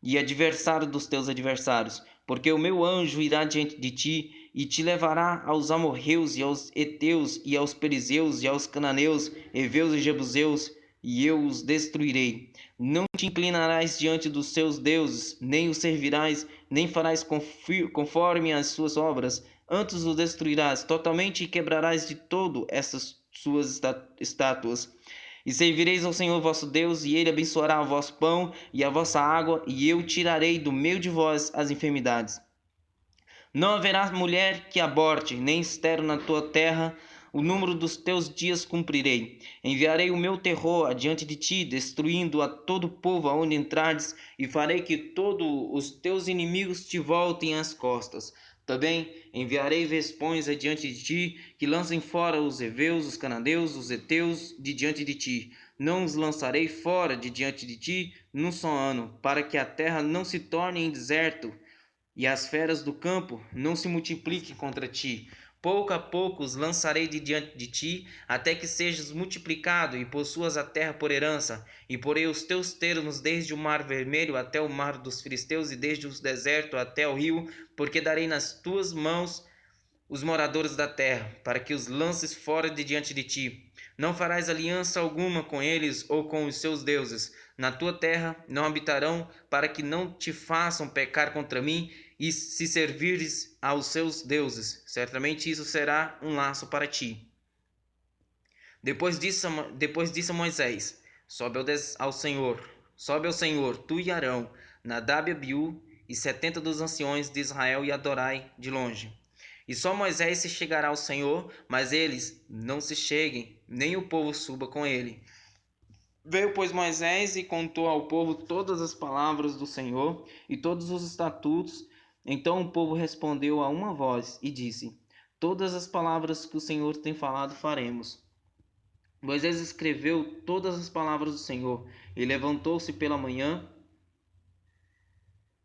e adversário dos teus adversários, porque o meu anjo irá diante de ti e te levará aos amorreus e aos heteus e aos perizeus e aos cananeus, heveus e jebuseus, e eu os destruirei. Não te inclinarás diante dos seus deuses, nem os servirás, nem farás conforme as suas obras. Antes os destruirás totalmente e quebrarás de todo essas suas estátuas. E servireis ao Senhor vosso Deus, e ele abençoará o vosso pão e a vossa água, e eu tirarei do meio de vós as enfermidades. Não haverá mulher que aborte, nem estéril na tua terra. O número dos teus dias cumprirei. Enviarei o meu terror adiante de ti, destruindo a todo povo aonde entrares, e farei que todos os teus inimigos te voltem às costas. Também enviarei vespões adiante de ti, que lancem fora os heveus, os cananeus, os heteus de diante de ti. Não os lançarei fora de diante de ti num só ano, para que a terra não se torne em deserto, e as feras do campo não se multipliquem contra ti. Pouco a pouco os lançarei de diante de ti, até que sejas multiplicado e possuas a terra por herança. E porei os teus termos desde o mar vermelho até o mar dos filisteus, e desde o deserto até o rio, porque darei nas tuas mãos os moradores da terra, para que os lances fora de diante de ti. Não farás aliança alguma com eles ou com os seus deuses. Na tua terra não habitarão, para que não te façam pecar contra mim, e se servires aos seus deuses, certamente isso será um laço para ti. Depois disse Moisés: sobe ao Senhor, tu e Arão, Nadab e Abiú, e 70 dos anciões de Israel, e adorai de longe. E só Moisés se chegará ao Senhor, mas eles não se cheguem, nem o povo suba com ele. Veio, pois, Moisés e contou ao povo todas as palavras do Senhor e todos os estatutos. Então o povo respondeu a uma voz e disse: todas as palavras que o Senhor tem falado faremos. Moisés escreveu todas as palavras do Senhor e levantou-se pela manhã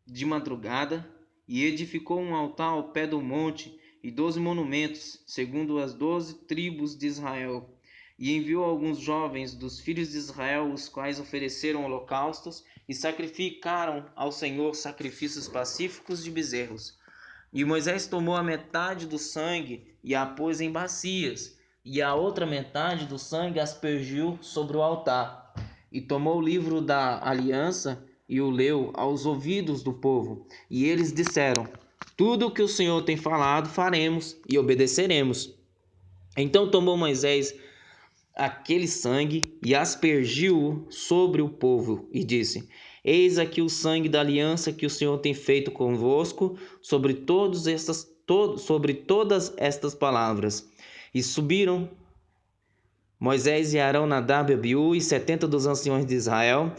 de madrugada e edificou um altar ao pé do monte e 12 monumentos, segundo as 12 tribos de Israel. E enviou alguns jovens dos filhos de Israel, os quais ofereceram holocaustos e sacrificaram ao Senhor sacrifícios pacíficos de bezerros. E Moisés tomou a metade do sangue e a pôs em bacias, e a outra metade do sangue aspergiu sobre o altar. E tomou o livro da aliança e o leu aos ouvidos do povo. E eles disseram: tudo o que o Senhor tem falado faremos e obedeceremos. Então tomou Moisés aquele sangue e aspergiu-o sobre o povo e disse: eis aqui o sangue da aliança que o Senhor tem feito convosco sobre sobre todas estas palavras. E subiram Moisés e Arão, Nadab e Abiú e 70 dos anciões de Israel,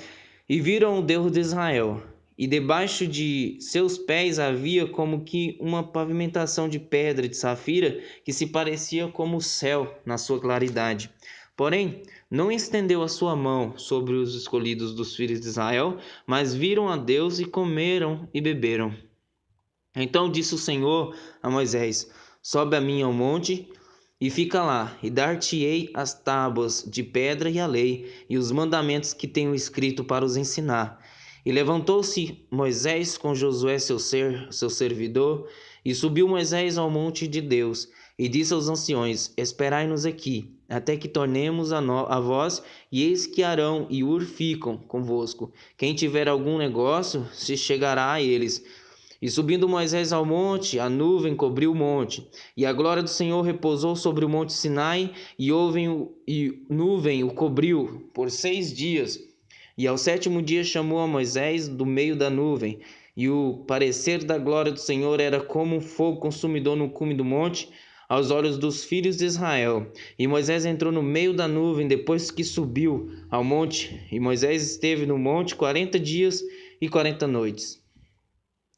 e viram o Deus de Israel. E debaixo de seus pés havia como que uma pavimentação de pedra de safira, que se parecia como o céu na sua claridade. Porém, não estendeu a sua mão sobre os escolhidos dos filhos de Israel, mas viram a Deus e comeram e beberam. Então disse o Senhor a Moisés: sobe a mim ao monte e fica lá, e dar-te-ei as tábuas de pedra e a lei, e os mandamentos que tenho escrito para os ensinar. E levantou-se Moisés com Josué seu servidor, e subiu Moisés ao monte de Deus, e disse aos anciões: esperai-nos aqui, até que tornemos a vós, e eis que Arão e Hur ficam convosco. Quem tiver algum negócio, se chegará a eles. E subindo Moisés ao monte, a nuvem cobriu o monte, e a glória do Senhor repousou sobre o monte Sinai, e nuvem o cobriu por 6 dias. E ao 7º dia chamou a Moisés do meio da nuvem, e o parecer da glória do Senhor era como um fogo consumidor no cume do monte, aos olhos dos filhos de Israel. E Moisés entrou no meio da nuvem depois que subiu ao monte, e Moisés esteve no monte 40 dias e 40 noites.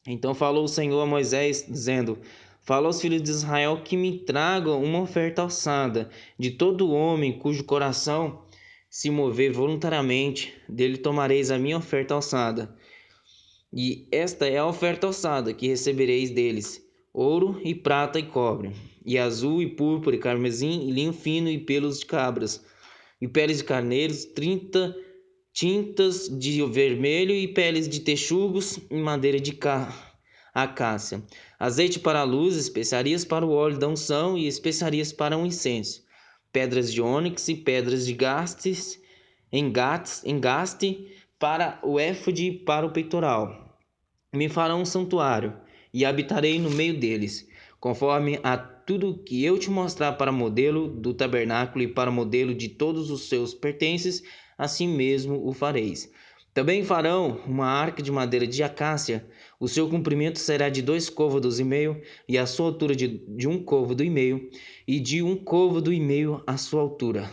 Então falou o Senhor a Moisés, dizendo: fala aos filhos de Israel que me tragam uma oferta alçada, de todo homem cujo coração se mover voluntariamente, dele tomareis a minha oferta alçada. E esta é a oferta alçada que recebereis deles: ouro e prata e cobre, e azul e púrpura e carmesim e linho fino e pelos de cabras, e peles de carneiros, 30 tintas de vermelho e peles de texugos e madeira de acácia, azeite para a luz, especiarias para o óleo da unção e especiarias para o incenso, pedras de ônix e pedras de engaste para o éfode e para o peitoral. Me farão um santuário e habitarei no meio deles, conforme a tudo que eu te mostrar para modelo do tabernáculo e para modelo de todos os seus pertences, assim mesmo o fareis. Também farão uma arca de madeira de acácia. O seu comprimento será de 2 côvados e meio, e a sua altura de 1 côvado e meio, e de 1 côvado e meio a sua altura.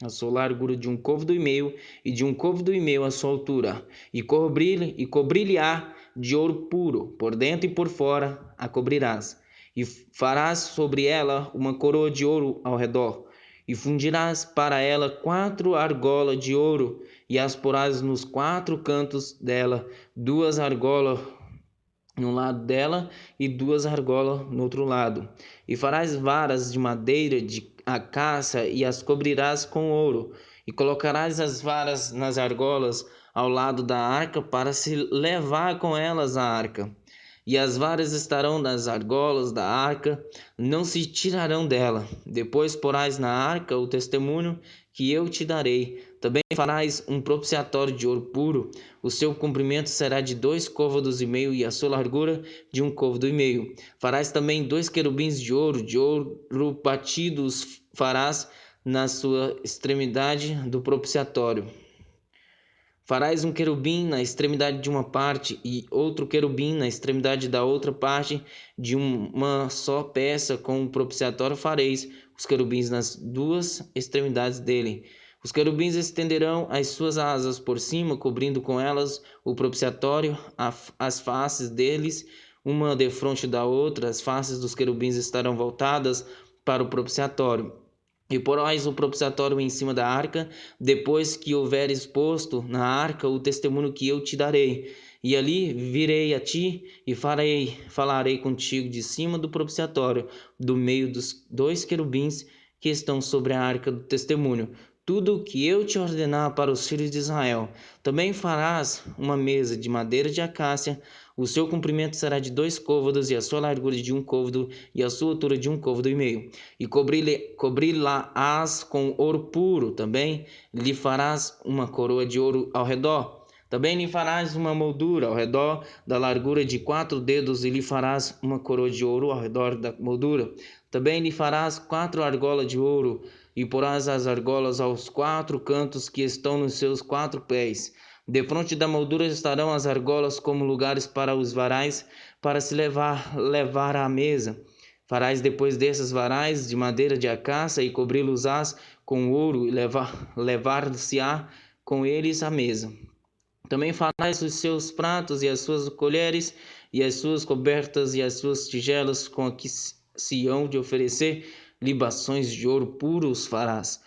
A sua largura de 1 côvado e meio, e de 1 côvado e meio a sua altura, e cobri-lhe-á de ouro puro, por dentro e por fora a cobrirás, e farás sobre ela uma coroa de ouro ao redor, e fundirás para ela 4 argolas de ouro, e as porás nos 4 cantos dela, 2 argolas no lado dela e 2 argolas no outro lado. E farás varas de madeira de acácia e as cobrirás com ouro. E colocarás as varas nas argolas ao lado da arca para se levar com elas a arca. E as varas estarão nas argolas da arca, não se tirarão dela. Depois porás na arca o testemunho que eu te darei. Também farás um propiciatório de ouro puro. O seu comprimento será de 2 côvados e meio, e a sua largura de 1 côvado e meio. Farás também 2 querubins de ouro batidos farás na sua extremidade do propiciatório. Farás um querubim na extremidade de uma parte e outro querubim na extremidade da outra parte, de uma só peça. Com o propiciatório fareis os querubins nas 2 extremidades dele. Os querubins estenderão as suas asas por cima, cobrindo com elas o propiciatório, as faces deles, uma defronte da outra. As faces dos querubins estarão voltadas para o propiciatório. E porás o propiciatório em cima da arca, depois que houveres posto na arca o testemunho que eu te darei. E ali virei a ti e falarei contigo de cima do propiciatório, do meio dos 2 querubins que estão sobre a arca do testemunho. tudo o que eu te ordenar para os filhos de Israel. Também farás uma mesa de madeira de acácia. O seu comprimento será de 2 côvados, e a sua largura de 1 côvado, e a sua altura de 1 côvado e meio. E cobri-la-ás com ouro puro. Também lhe farás uma coroa de ouro ao redor. Também lhe farás uma moldura ao redor da largura de 4 dedos, e lhe farás uma coroa de ouro ao redor da moldura. Também lhe farás 4 argolas de ouro, e porás as argolas aos 4 cantos que estão nos seus 4 pés. Defronte da moldura estarão as argolas como lugares para os varais, para se levar à mesa. Farás depois desses varais de madeira de acácia, e cobri-los-ás com ouro, e levar-se-á com eles à mesa. Também farás os seus pratos, e as suas colheres, e as suas cobertas, e as suas tigelas, com que se hão de oferecer libações de ouro puro os farás.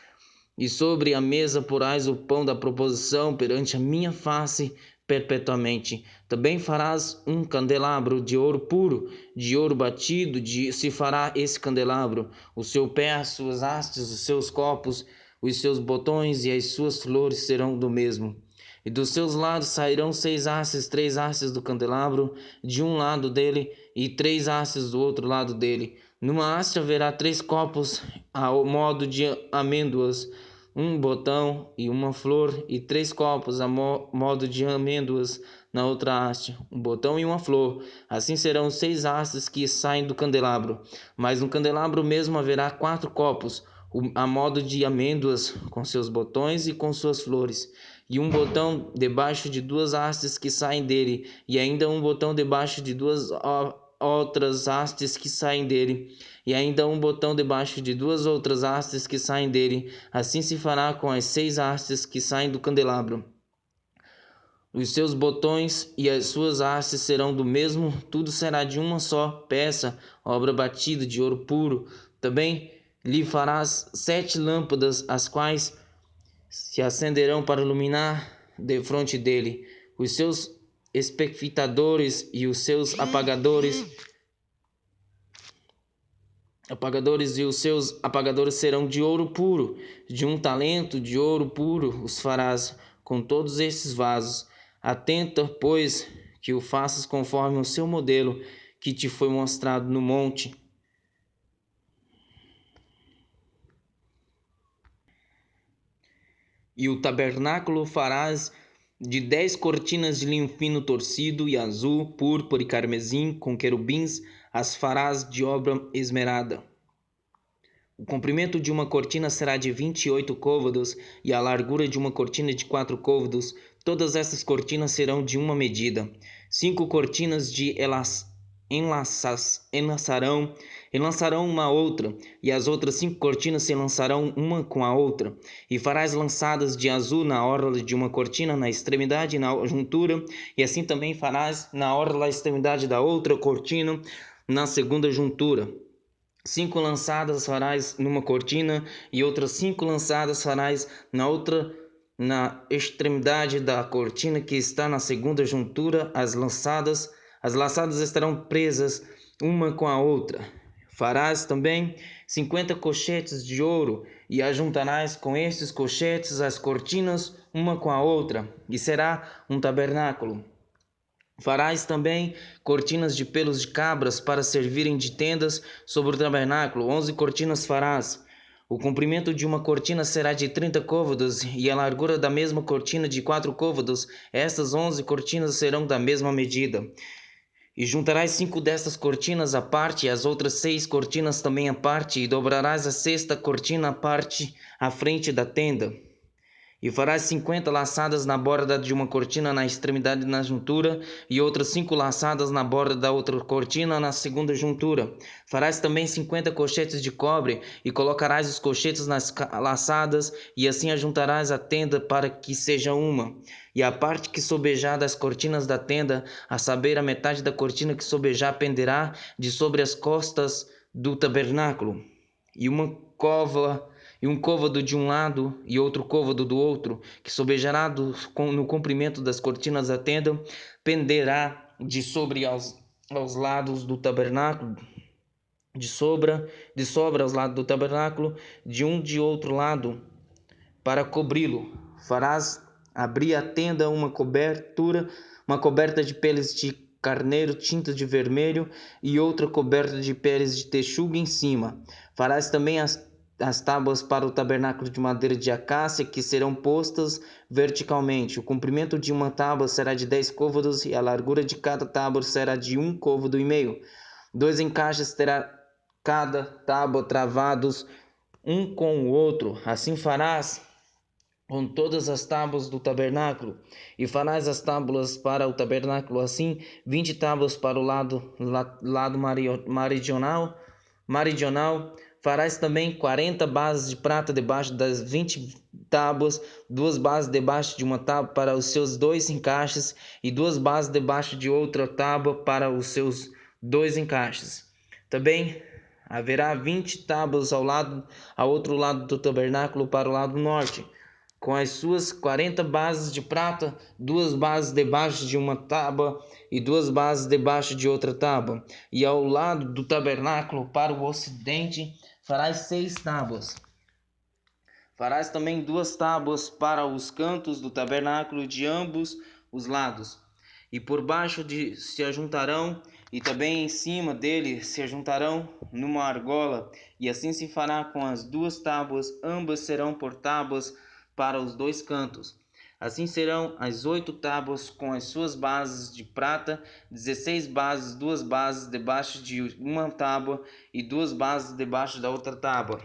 E sobre a mesa porás o pão da proposição perante a minha face perpetuamente. Também farás um candelabro de ouro puro, de ouro batido, se fará esse candelabro. O seu pé, as suas hastes, os seus copos, os seus botões e as suas flores serão do mesmo. E dos seus lados sairão 6 hastes, 3 hastes do candelabro de um lado dele, e 3 hastes do outro lado dele. Numa haste haverá 3 copos ao modo de amêndoas, um botão e uma flor, e 3 copos a modo de amêndoas na outra haste, um botão e uma flor. Assim serão 6 hastes que saem do candelabro. Mas no candelabro mesmo haverá 4 copos, a modo de amêndoas, com seus botões e com suas flores, e um botão debaixo de 2 hastes que saem dele, e ainda um botão debaixo de 2 outras hastes que saem dele, e ainda um botão debaixo de 2 outras hastes que saem dele. Assim se fará com as 6 hastes que saem do candelabro. Os seus botões e as suas hastes serão do mesmo, tudo será de uma só peça, obra batida de ouro puro. Também lhe farás 7 lâmpadas, as quais se acenderão para iluminar defronte dele. Os seus espectadores e os seus apagadores e os seus apagadores serão de ouro puro, de 1 talento de ouro puro os farás com todos esses vasos. Atenta, pois, que o faças conforme o seu modelo que te foi mostrado no monte. E o tabernáculo farás de 10 cortinas de linho fino torcido e azul, púrpura e carmesim, com querubins, as farás de obra esmerada. O comprimento de uma cortina será de 28 côvados, e a largura de uma cortina de 4 côvados. Todas essas cortinas serão de uma medida. 5 cortinas de enlaçarão uma outra, e as outras 5 cortinas se enlaçarão uma com a outra. E farás lançadas de azul na orla de uma cortina, na extremidade e na juntura, e assim também farás na orla a extremidade da outra cortina, na segunda juntura. 5 lançadas farás numa cortina, e outras 5 lançadas farás na outra, na extremidade da cortina que está na segunda juntura. As laçadas estarão presas uma com a outra. Farás também 50 colchetes de ouro, e ajuntarás com estes colchetes as cortinas uma com a outra, e será um tabernáculo. Farás também cortinas de pelos de cabras para servirem de tendas sobre o tabernáculo. 11 cortinas farás. O comprimento de uma cortina será de 30 côvados, e a largura da mesma cortina de 4 côvados. Estas 11 cortinas serão da mesma medida. E juntarás 5 destas cortinas à parte, e as outras 6 cortinas também à parte, e dobrarás a 6ª cortina à parte, à frente da tenda. E farás 50 laçadas na borda de uma cortina na extremidade na juntura, e outras 5 laçadas na borda da outra cortina na segunda juntura. Farás também 50 colchetes de cobre, e colocarás os colchetes nas laçadas, e assim ajuntarás a tenda para que seja uma. E a parte que sobejar das cortinas da tenda, a saber, a metade da cortina que sobejar, penderá de sobre as costas do tabernáculo. E um côvado de um lado e outro côvado do outro, que sobejará no comprimento das cortinas da tenda, penderá de sobre aos lados do tabernáculo, de sobra aos lados do tabernáculo, de um de outro lado para cobri-lo. Farás abrir a tenda uma coberta de peles de carneiro tinta de vermelho e outra coberta de peles de texuga em cima. Farás também as tábuas para o tabernáculo de madeira de acácia, que serão postas verticalmente. O comprimento de uma tábua será de 10 côvados e a largura de cada tábua será de 1,5 côvado. 2 encaixes terá cada tábua travados um com o outro. Assim farás com todas as tábuas do tabernáculo, e farás as tábuas para o tabernáculo assim, 20 tábuas para o lado meridional. Farás também 40 bases de prata debaixo das 20 tábuas, 2 bases debaixo de uma tábua para os seus 2 encaixes, e 2 bases debaixo de outra tábua para os seus 2 encaixes. Também haverá 20 tábuas ao outro lado do tabernáculo para o lado norte, com as suas 40 bases de prata, 2 bases debaixo de uma tábua e 2 bases debaixo de outra tábua. E ao lado do tabernáculo para o ocidente farás 6 tábuas. Farás também 2 tábuas para os cantos do tabernáculo de ambos os lados, e por baixo se ajuntarão, e também em cima dele se ajuntarão numa argola, e assim se fará com as 2 tábuas, ambas serão por tábuas para os 2 cantos. Assim serão as 8 tábuas com as suas bases de prata, 16 bases, 2 bases debaixo de uma tábua e 2 bases debaixo da outra tábua.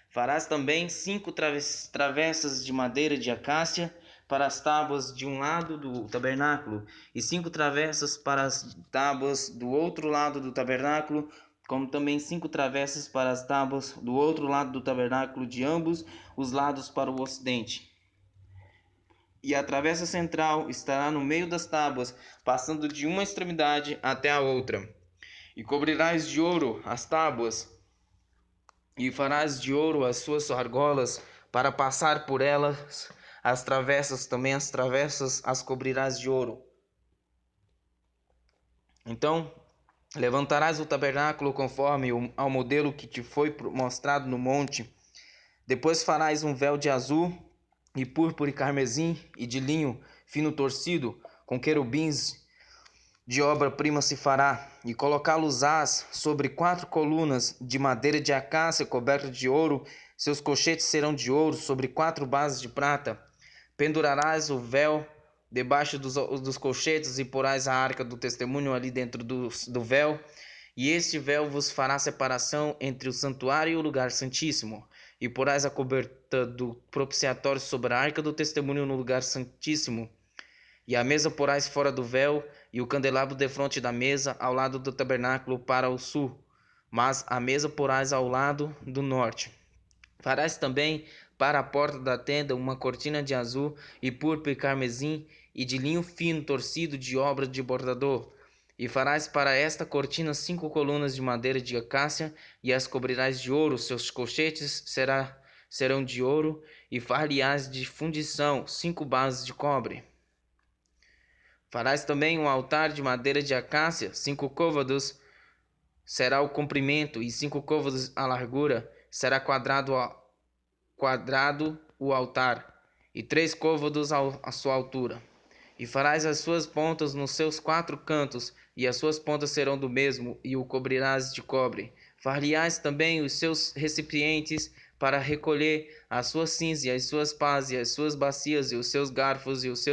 Farás também 5 travessas de madeira de acácia para as tábuas de um lado do tabernáculo, e 5 travessas para as tábuas do outro lado do tabernáculo, como também 5 travessas para as tábuas do outro lado do tabernáculo de ambos os lados para o ocidente. E a travessa central estará no meio das tábuas, passando de uma extremidade até a outra. E cobrirás de ouro as tábuas, e farás de ouro as suas argolas para passar por elas. As travessas as cobrirás de ouro. Então levantarás o tabernáculo conforme ao modelo que te foi mostrado no monte. Depois farás um véu de azul e púrpura e carmesim e de linho fino torcido, com querubins de obra-prima se fará, e colocá-los-ás sobre 4 colunas de madeira de acácia coberta de ouro. Seus cochetes serão de ouro sobre 4 bases de prata. Pendurarás o véu debaixo dos cochetes e porás a arca do testemunho ali dentro do véu. E este véu vos fará separação entre o santuário e o lugar santíssimo. E porás a coberta do propiciatório sobre a arca do testemunho no lugar santíssimo. E a mesa porás fora do véu, e o candelabro defronte da mesa, ao lado do tabernáculo para o sul. Mas a mesa porás ao lado do norte. Farás também para a porta da tenda uma cortina de azul e púrpura e carmesim e de linho fino torcido de obra de bordador. E farás para esta cortina 5 colunas de madeira de acácia, e as cobrirás de ouro. Seus colchetes serão de ouro, e far-lhe-ás de fundição 5 bases de cobre. Farás também um altar de madeira de acácia, 5 côvados será o comprimento, e 5 côvados a largura. Será quadrado o altar, e 3 côvados a sua altura. E farás as suas pontas nos seus 4 cantos, e as suas pontas serão do mesmo, e o cobrirás de cobre. Far-lhe-ás também os seus recipientes para recolher a sua cinza, e as suas pás, e as suas bacias, e os seus garfos, e os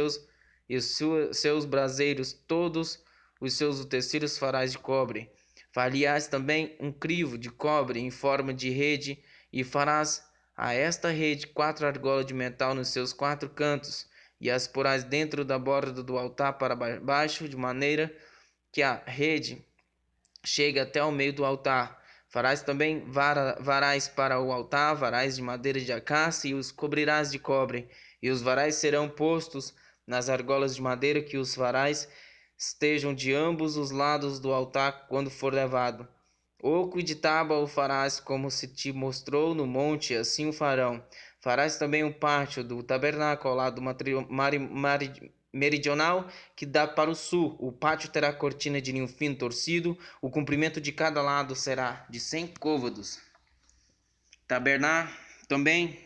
seus braseiros, todos os seus utensílios farás de cobre. Far-lhe-ás também um crivo de cobre em forma de rede, e farás a esta rede 4 argolas de metal nos seus 4 cantos, e as porás dentro da borda do altar para baixo, de maneira que a rede chegue até o meio do altar. Farás também varais para o altar, varais de madeira de acácia, e os cobrirás de cobre. E os varais serão postos nas argolas de madeira, que os varais estejam de ambos os lados do altar quando for levado. Oco e de tábua o farás, como se te mostrou no monte, assim o farão. Farás também um pátio do tabernáculo ao lado meridional, que dá para o sul. O pátio terá cortina de linho fino torcido. O comprimento de cada lado será de 100 côvados. Também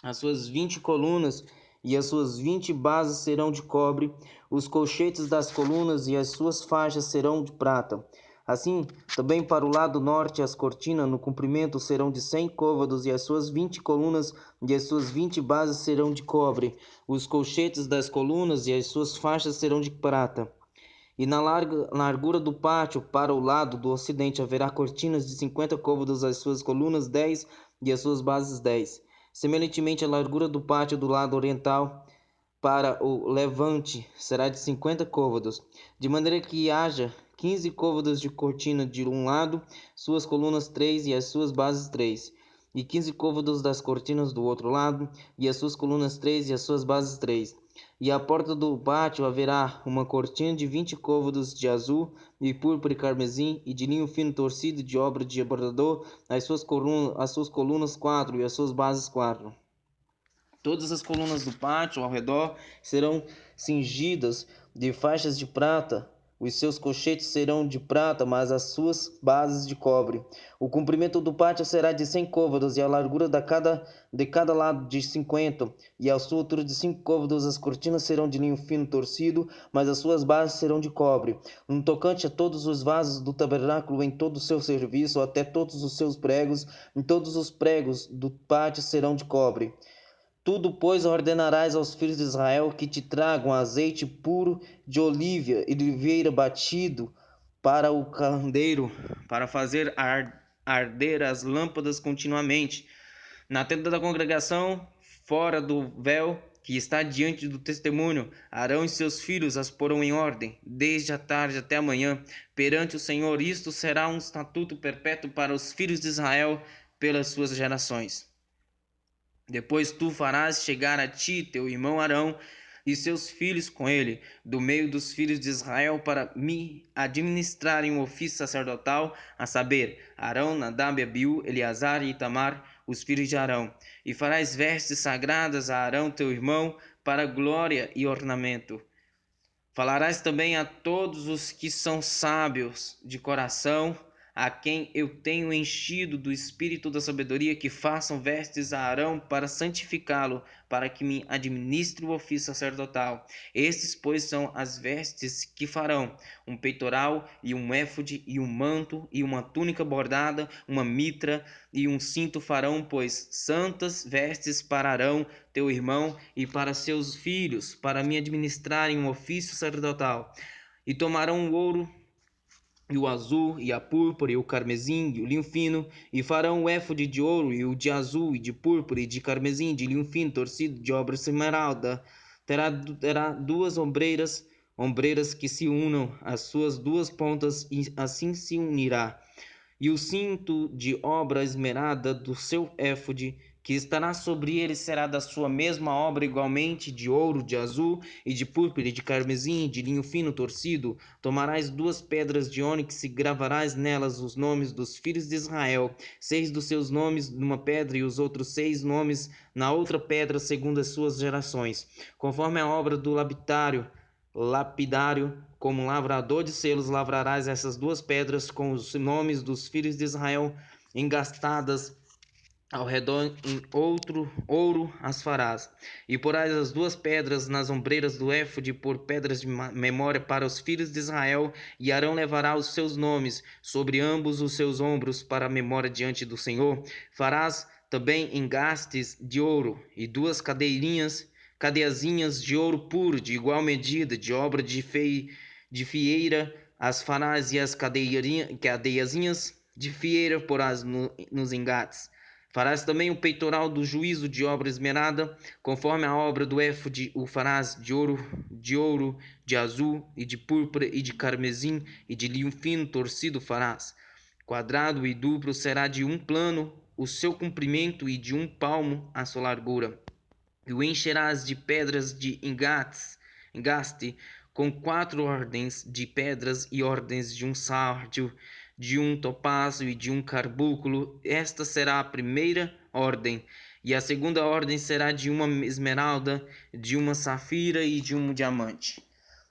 As suas 20 colunas e as suas 20 bases serão de cobre, os colchetes das colunas e as suas faixas serão de prata. Assim, também para o lado norte, as cortinas no comprimento serão de 100 côvados, e as suas 20 colunas e as suas 20 bases serão de cobre. Os colchetes das colunas e as suas faixas serão de prata. E na largura do pátio, para o lado do ocidente, haverá cortinas de 50 côvados, as suas colunas 10 e as suas bases 10. Semelhantemente, a largura do pátio do lado oriental, para o levante, será de 50 côvados, de maneira que haja 15 côvados de cortina de um lado, suas colunas 3 e as suas bases 3, e 15 côvados das cortinas do outro lado, e as suas colunas 3 e as suas bases 3. E à porta do pátio haverá uma cortina de 20 côvados de azul e púrpura e carmesim, e de linho fino torcido de obra de bordador, as suas colunas 4 e as suas bases 4. Todas as colunas do pátio ao redor serão cingidas de faixas de prata. Os seus colchetes serão de prata, mas as suas bases de cobre. O comprimento do pátio será de 100 côvados, e a largura de cada lado de 50, e a sua altura de 5 côvados. As cortinas serão de linho fino torcido, mas as suas bases serão de cobre. No tocante a todos os vasos do tabernáculo, em todo o seu serviço, até todos os seus pregos, em todos os pregos do pátio serão de cobre. Tudo, pois, ordenarás aos filhos de Israel que te tragam azeite puro de oliveira batido para o candeeiro, para fazer arder as lâmpadas continuamente. Na tenda da congregação, fora do véu que está diante do testemunho, Arão e seus filhos as porão em ordem, desde a tarde até a manhã, perante o Senhor. Isto será um estatuto perpétuo para os filhos de Israel pelas suas gerações. Depois tu farás chegar a ti teu irmão Arão e seus filhos com ele, do meio dos filhos de Israel, para me administrarem o ofício sacerdotal, a saber, Arão, Nadab, Abiú, Eleazar e Itamar, os filhos de Arão. E farás vestes sagradas a Arão teu irmão, para glória e ornamento. Falarás também a todos os que são sábios de coração, a quem eu tenho enchido do espírito da sabedoria, que façam vestes a Arão para santificá-lo, para que me administre o ofício sacerdotal. Estes, pois, são as vestes que farão: um peitoral e um éfode e um manto e uma túnica bordada, uma mitra e um cinto farão, pois, santas vestes para Arão, teu irmão, e para seus filhos, para me administrarem um ofício sacerdotal. E tomarão o ouro e o azul, e a púrpura, e o carmesim, e o linho fino, e farão o éfode de ouro, e o de azul, e de púrpura, e de carmesim, de linho fino, torcido, de obra esmeralda. Terá 2 ombreiras que se unam às suas 2 pontas, e assim se unirá. E o cinto de obra esmerada do seu éfode, que estará sobre ele, será da sua mesma obra, igualmente de ouro, de azul e de púrpura, e de carmesim, de linho fino torcido. Tomarás 2 pedras de ônix e gravarás nelas os nomes dos filhos de Israel, 6 dos seus nomes numa pedra, e os outros 6 nomes na outra pedra, segundo as suas gerações, conforme a obra do lapidário, como lavrador de selos, lavrarás essas 2 pedras com os nomes dos filhos de Israel engastadas ao redor, em ouro as farás. E porás as 2 pedras nas ombreiras do éfode por pedras de memória para os filhos de Israel, e Arão levará os seus nomes sobre ambos os seus ombros para a memória diante do Senhor. Farás também engastes de ouro e 2 cadeiazinhas de ouro puro, de igual medida, de obra de fieira, as farás, e as cadeiazinhas de fieira porás nos engates. Farás também o peitoral do juízo de obra esmerada, conforme a obra do éfode, o farás de ouro, de azul e de púrpura e de carmesim, e de linho fino torcido farás. Quadrado e duplo será de 1 plano o seu comprimento, e de 1 palmo a sua largura. E o encherás de pedras de engaste, com 4 ordens de pedras, e ordens de um sárdio, de um topázio e de um carbúnculo. Esta será a primeira ordem. E a segunda ordem será de uma esmeralda, de uma safira e de um diamante.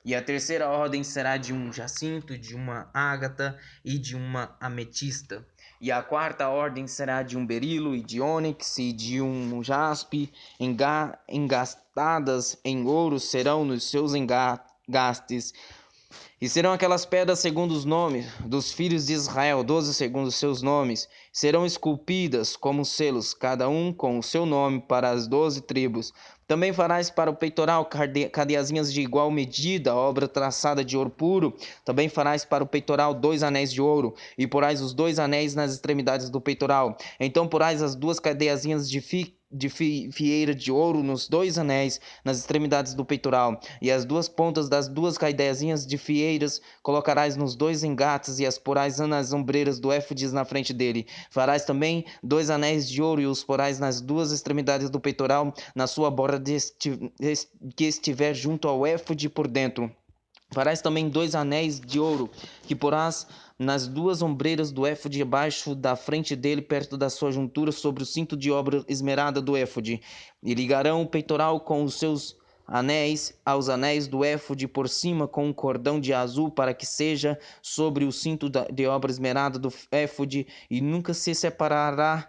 E a terceira ordem será de um jacinto, de uma ágata e de uma ametista. E a quarta ordem será de um berilo e de ônix e de um jaspe. Engastadas em ouro serão nos seus engastes. E serão aquelas pedras segundo os nomes dos filhos de Israel, 12 segundo os seus nomes, serão esculpidas como selos, cada um com o seu nome para as 12 tribos. Também farás para o peitoral cadeiazinhas de igual medida, obra traçada de ouro puro. Também farás para o peitoral 2 anéis de ouro, e porás os 2 anéis nas extremidades do peitoral. Então porás as 2 cadeiazinhas de fieira de ouro nos 2 anéis nas extremidades do peitoral, e as 2 pontas das 2 cadeiazinhas de fieiras colocarás nos 2 engates e as porás nas ombreiras do éfode na frente dele. Farás também 2 anéis de ouro e os porás nas 2 extremidades do peitoral, na sua borda que estiver junto ao éfode por dentro. Farás também 2 anéis de ouro, que porás nas 2 ombreiras do éfode abaixo da frente dele, perto da sua juntura, sobre o cinto de obra esmerada do éfode. E ligarão o peitoral com os seus anéis aos anéis do éfode por cima com um cordão de azul, para que seja sobre o cinto de obra esmerada do éfode, e nunca se separará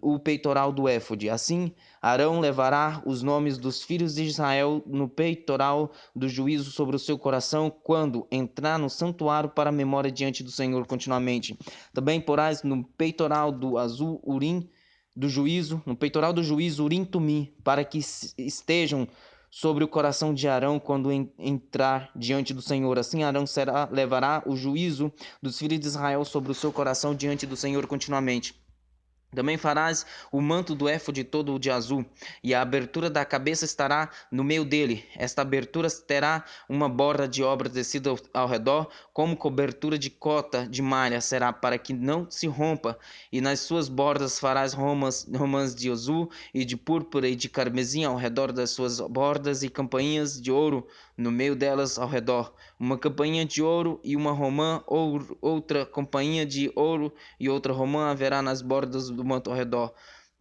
o peitoral do éfode. Assim, Arão levará os nomes dos filhos de Israel no peitoral do juízo sobre o seu coração, quando entrar no santuário para a memória diante do Senhor continuamente. Também porás no peitoral do azul Urim do juízo, no peitoral do juízo Urim-Tumim, para que estejam sobre o coração de Arão quando entrar diante do Senhor. Assim Arão levará o juízo dos filhos de Israel sobre o seu coração diante do Senhor continuamente. Também farás o manto do éfode todo de azul, e a abertura da cabeça estará no meio dele. Esta abertura terá uma borda de obra tecida ao redor, como cobertura de cota de malha será, para que não se rompa. E nas suas bordas farás romãs de azul e de púrpura e de carmesim ao redor das suas bordas, e campainhas de ouro no meio delas ao redor. Uma campainha de ouro e uma romã, outra campainha de ouro e outra romã haverá nas bordas do manto ao redor.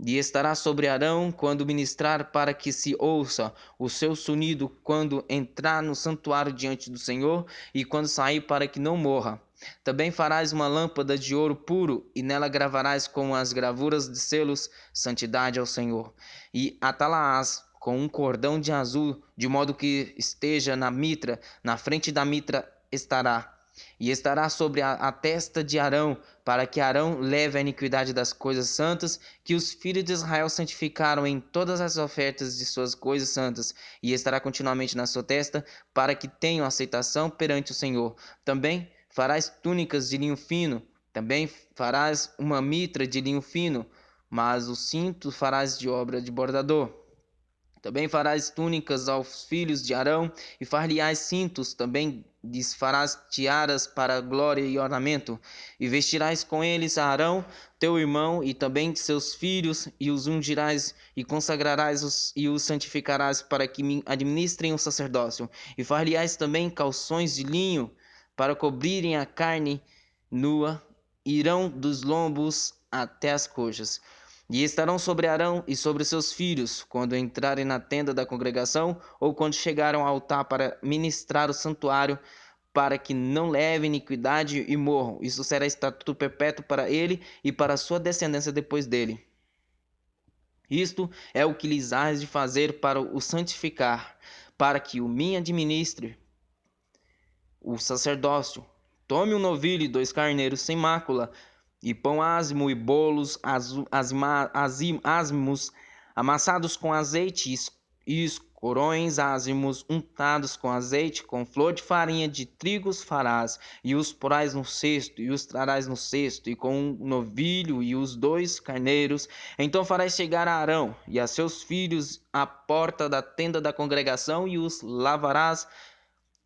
E estará sobre Arão quando ministrar, para que se ouça o seu sonido quando entrar no santuário diante do Senhor, e quando sair, para que não morra. Também farás uma lâmpada de ouro puro, e nela gravarás com as gravuras de selos santidade ao Senhor. E atá-la-ás com um cordão de azul, de modo que esteja na mitra, na frente da mitra estará. E estará sobre a testa de Arão, para que Arão leve a iniquidade das coisas santas que os filhos de Israel santificaram em todas as ofertas de suas coisas santas, e estará continuamente na sua testa, para que tenham aceitação perante o Senhor. Também farás túnicas de linho fino, também farás uma mitra de linho fino, mas o cinto farás de obra de bordador. Também farás túnicas aos filhos de Arão, e far-lhe-ás cintos, também lhes farás tiaras para glória e ornamento, e vestirás com eles a Arão, teu irmão, e também seus filhos, e os ungirás, e consagrarás e os santificarás para que administrem o sacerdócio, e far-lhe-ás também calções de linho, para cobrirem a carne nua, irão dos lombos até as coxas. E estarão sobre Arão e sobre seus filhos, quando entrarem na tenda da congregação, ou quando chegarem ao altar para ministrar o santuário, para que não levem iniquidade e morram. Isso será estatuto perpétuo para ele e para a sua descendência depois dele. Isto é o que lhes hás de fazer para o santificar, para que o mim administre o sacerdócio. Tome um novilho e 2 carneiros sem mácula, e pão asmo e bolos asmos amassados com azeite, e corões ázimos untados com azeite, com flor de farinha de trigos farás, e os porás no cesto, e os trarás no cesto, e com um novilho e os 2 carneiros. Então farás chegar a Arão e a seus filhos à porta da tenda da congregação, e os lavarás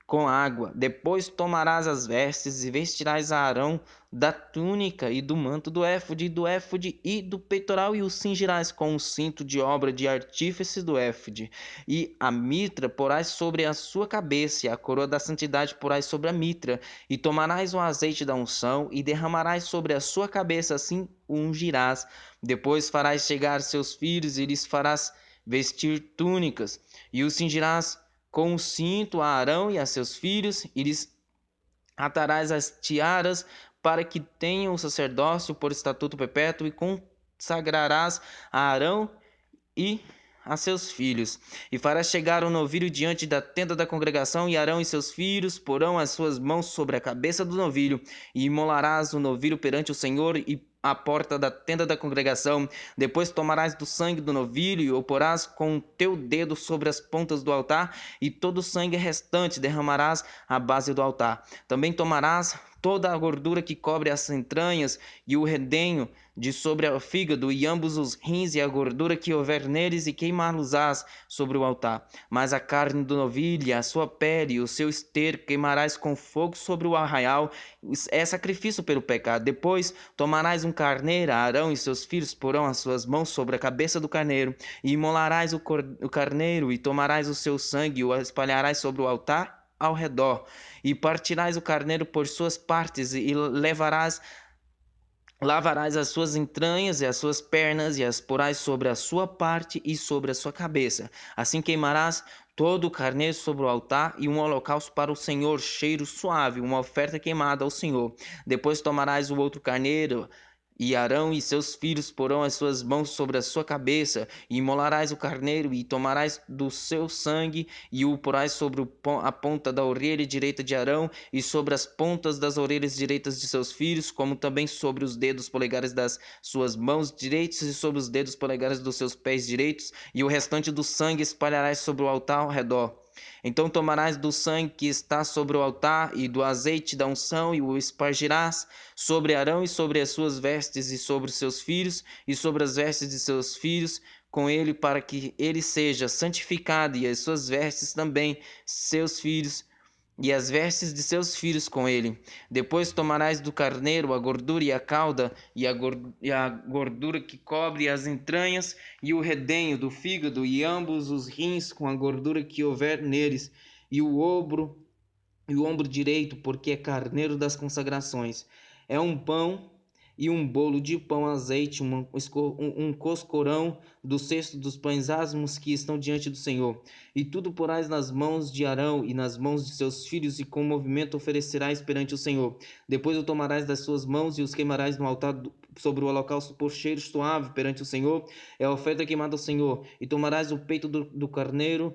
com água. Depois tomarás as vestes e vestirás a Arão da túnica e do manto do éfode e do peitoral, e o cingirás com o cinto de obra de artífice do éfode. E a mitra porás sobre a sua cabeça, e a coroa da santidade porás sobre a mitra, e tomarás o azeite da unção e derramarás sobre a sua cabeça, assim o ungirás. Depois farás chegar seus filhos e lhes farás vestir túnicas, e os cingirás
com o cinto a Arão e a seus filhos, e lhes atarás as tiaras, para que tenham o sacerdócio por estatuto perpétuo, e consagrarás a Arão e a seus filhos. E farás chegar o novilho diante da tenda da congregação, e Arão e seus filhos porão as suas mãos sobre a cabeça do novilho, e imolarás o novilho perante o Senhor e à porta da tenda da congregação. Depois tomarás do sangue do novilho e o porás com o teu dedo sobre as pontas do altar, e todo o sangue restante derramarás à base do altar. Também tomarás toda a gordura que cobre as entranhas e o redenho de sobre o fígado e ambos os rins e a gordura que houver neles, e queimá-los-ás sobre o altar. Mas a carne do novilho, a sua pele e o seu esterco queimarás com fogo sobre o arraial, é sacrifício pelo pecado. Depois tomarás um carneiro, Arão e seus filhos porão as suas mãos sobre a cabeça do carneiro, e imolarás o carneiro, e tomarás o seu sangue e o espalharás sobre o altar ao redor, e partirás o carneiro por suas partes, e lavarás as suas entranhas e as suas pernas, e as porás sobre a sua parte e sobre a sua cabeça. Assim queimarás todo o carneiro sobre o altar, e um holocausto para o Senhor, cheiro suave, uma oferta queimada ao Senhor. Depois tomarás o outro carneiro, e Arão e seus filhos porão as suas mãos sobre a sua cabeça, e imolarás o carneiro, e tomarás do seu sangue, e o porás sobre a ponta da orelha direita de Arão, e sobre as pontas das orelhas direitas de seus filhos, como também sobre os dedos polegares das suas mãos direitas, e sobre os dedos polegares dos seus pés direitos, e o restante do sangue espalharás sobre o altar ao redor. Então tomarás do sangue que está sobre o altar e do azeite da unção, e o espargirás sobre Arão e sobre as suas vestes, e sobre os seus filhos, e sobre as vestes de seus filhos com ele, para que ele seja santificado, e as suas vestes também, seus filhos, e as vestes de seus filhos com ele. Depois tomarás do carneiro a gordura e a cauda, e a gordura que cobre as entranhas, e o redenho do fígado, e ambos os rins com a gordura que houver neles, e o ombro direito, porque é carneiro das consagrações. É um pão e um bolo de pão, azeite, um coscorão do cesto dos pães asmos que estão diante do Senhor. E tudo porás nas mãos de Arão e nas mãos de seus filhos, e com movimento oferecerás perante o Senhor. Depois o tomarás das suas mãos e os queimarás no altar sobre o holocausto por cheiro suave perante o Senhor. É a oferta queimada ao Senhor. E tomarás o peito do carneiro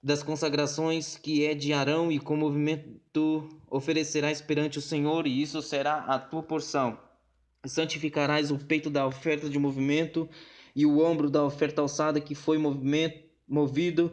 das consagrações, que é de Arão, e com movimento oferecerás perante o Senhor, e isso será a tua porção. Santificarás o peito da oferta de movimento e o ombro da oferta alçada, que foi movido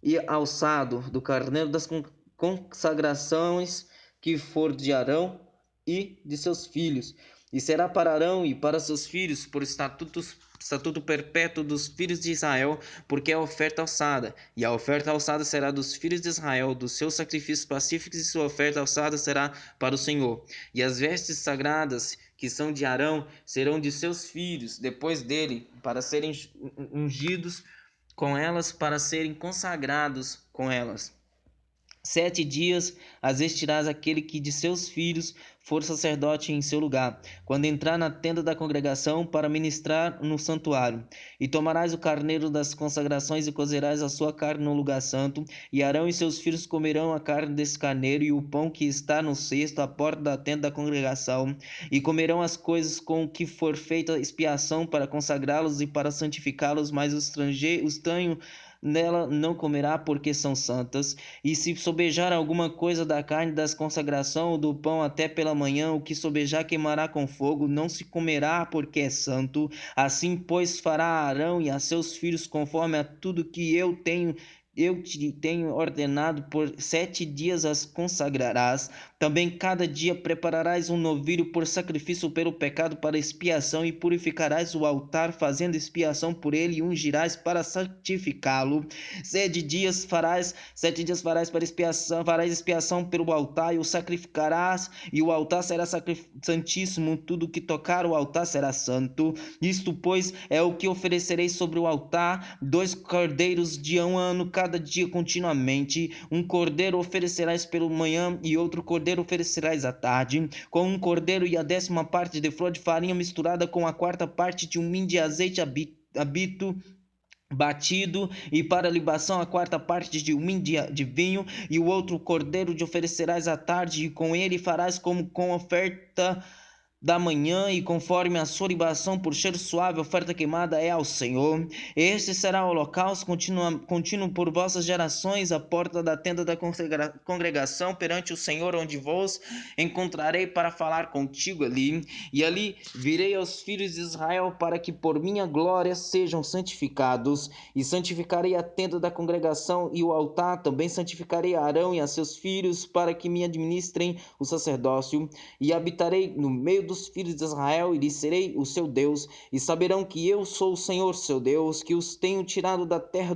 e alçado, do carneiro das consagrações, que for de Arão e de seus filhos. E será para Arão e para seus filhos por estatuto perpétuo dos filhos de Israel, porque é a oferta alçada. E a oferta alçada será dos filhos de Israel, dos seus sacrifícios pacíficos, e sua oferta alçada será para o Senhor. E as vestes sagradas, que são de Arão, serão de seus filhos depois dele, para serem ungidos com elas, para serem consagrados com elas. 7 dias as vestirás aquele que de seus filhos for sacerdote em seu lugar, quando entrar na tenda da congregação para ministrar no santuário. E tomarás o carneiro das consagrações e cozerás a sua carne no lugar santo, e Arão e seus filhos comerão a carne desse carneiro e o pão que está no cesto à porta da tenda da congregação, e comerão as coisas com que for feita expiação para consagrá-los e para santificá-los, mas o estranho nela não comerá, porque são santas. E se sobejar alguma coisa da carne das consagração ou do pão até pela manhã, o que sobejar queimará com fogo, não se comerá, porque é santo. Assim, pois, fará Arão e a seus filhos conforme a tudo que eu te tenho ordenado. Por 7 dias as consagrarás. Também cada dia prepararás um novilho por sacrifício pelo pecado, para expiação, e purificarás o altar, fazendo expiação por ele, e ungirás para santificá-lo. 7 dias farás para expiação, farás expiação pelo altar, e o sacrificarás, e o altar será santíssimo. Tudo que tocar o altar será santo. Isto, pois, é o que oferecereis sobre o altar: 2 cordeiros de 1 ano cada dia continuamente. Um cordeiro oferecerás pela manhã, e outro cordeiro oferecerás à tarde. Com um cordeiro e a 10ª parte de flor de farinha misturada com a 4ª parte de um hin de azeite habito batido, e para libação a quarta parte de um hin de vinho, e o outro cordeiro de oferecerás à tarde, e com ele farás como com oferta da manhã, e conforme a sua libação por cheiro suave, oferta queimada é ao Senhor. Este será o holocausto contínuo por vossas gerações, a porta da tenda da congregação perante o Senhor, onde vos encontrarei para falar contigo ali. E ali virei aos filhos de Israel para que por minha glória sejam santificados, e santificarei a tenda da congregação e o altar, também santificarei a Arão e a seus filhos, para que me administrem o sacerdócio, e habitarei no meio dos filhos de Israel, e lhes serei o seu Deus, e saberão que eu sou o Senhor seu Deus, que os tenho tirado da terra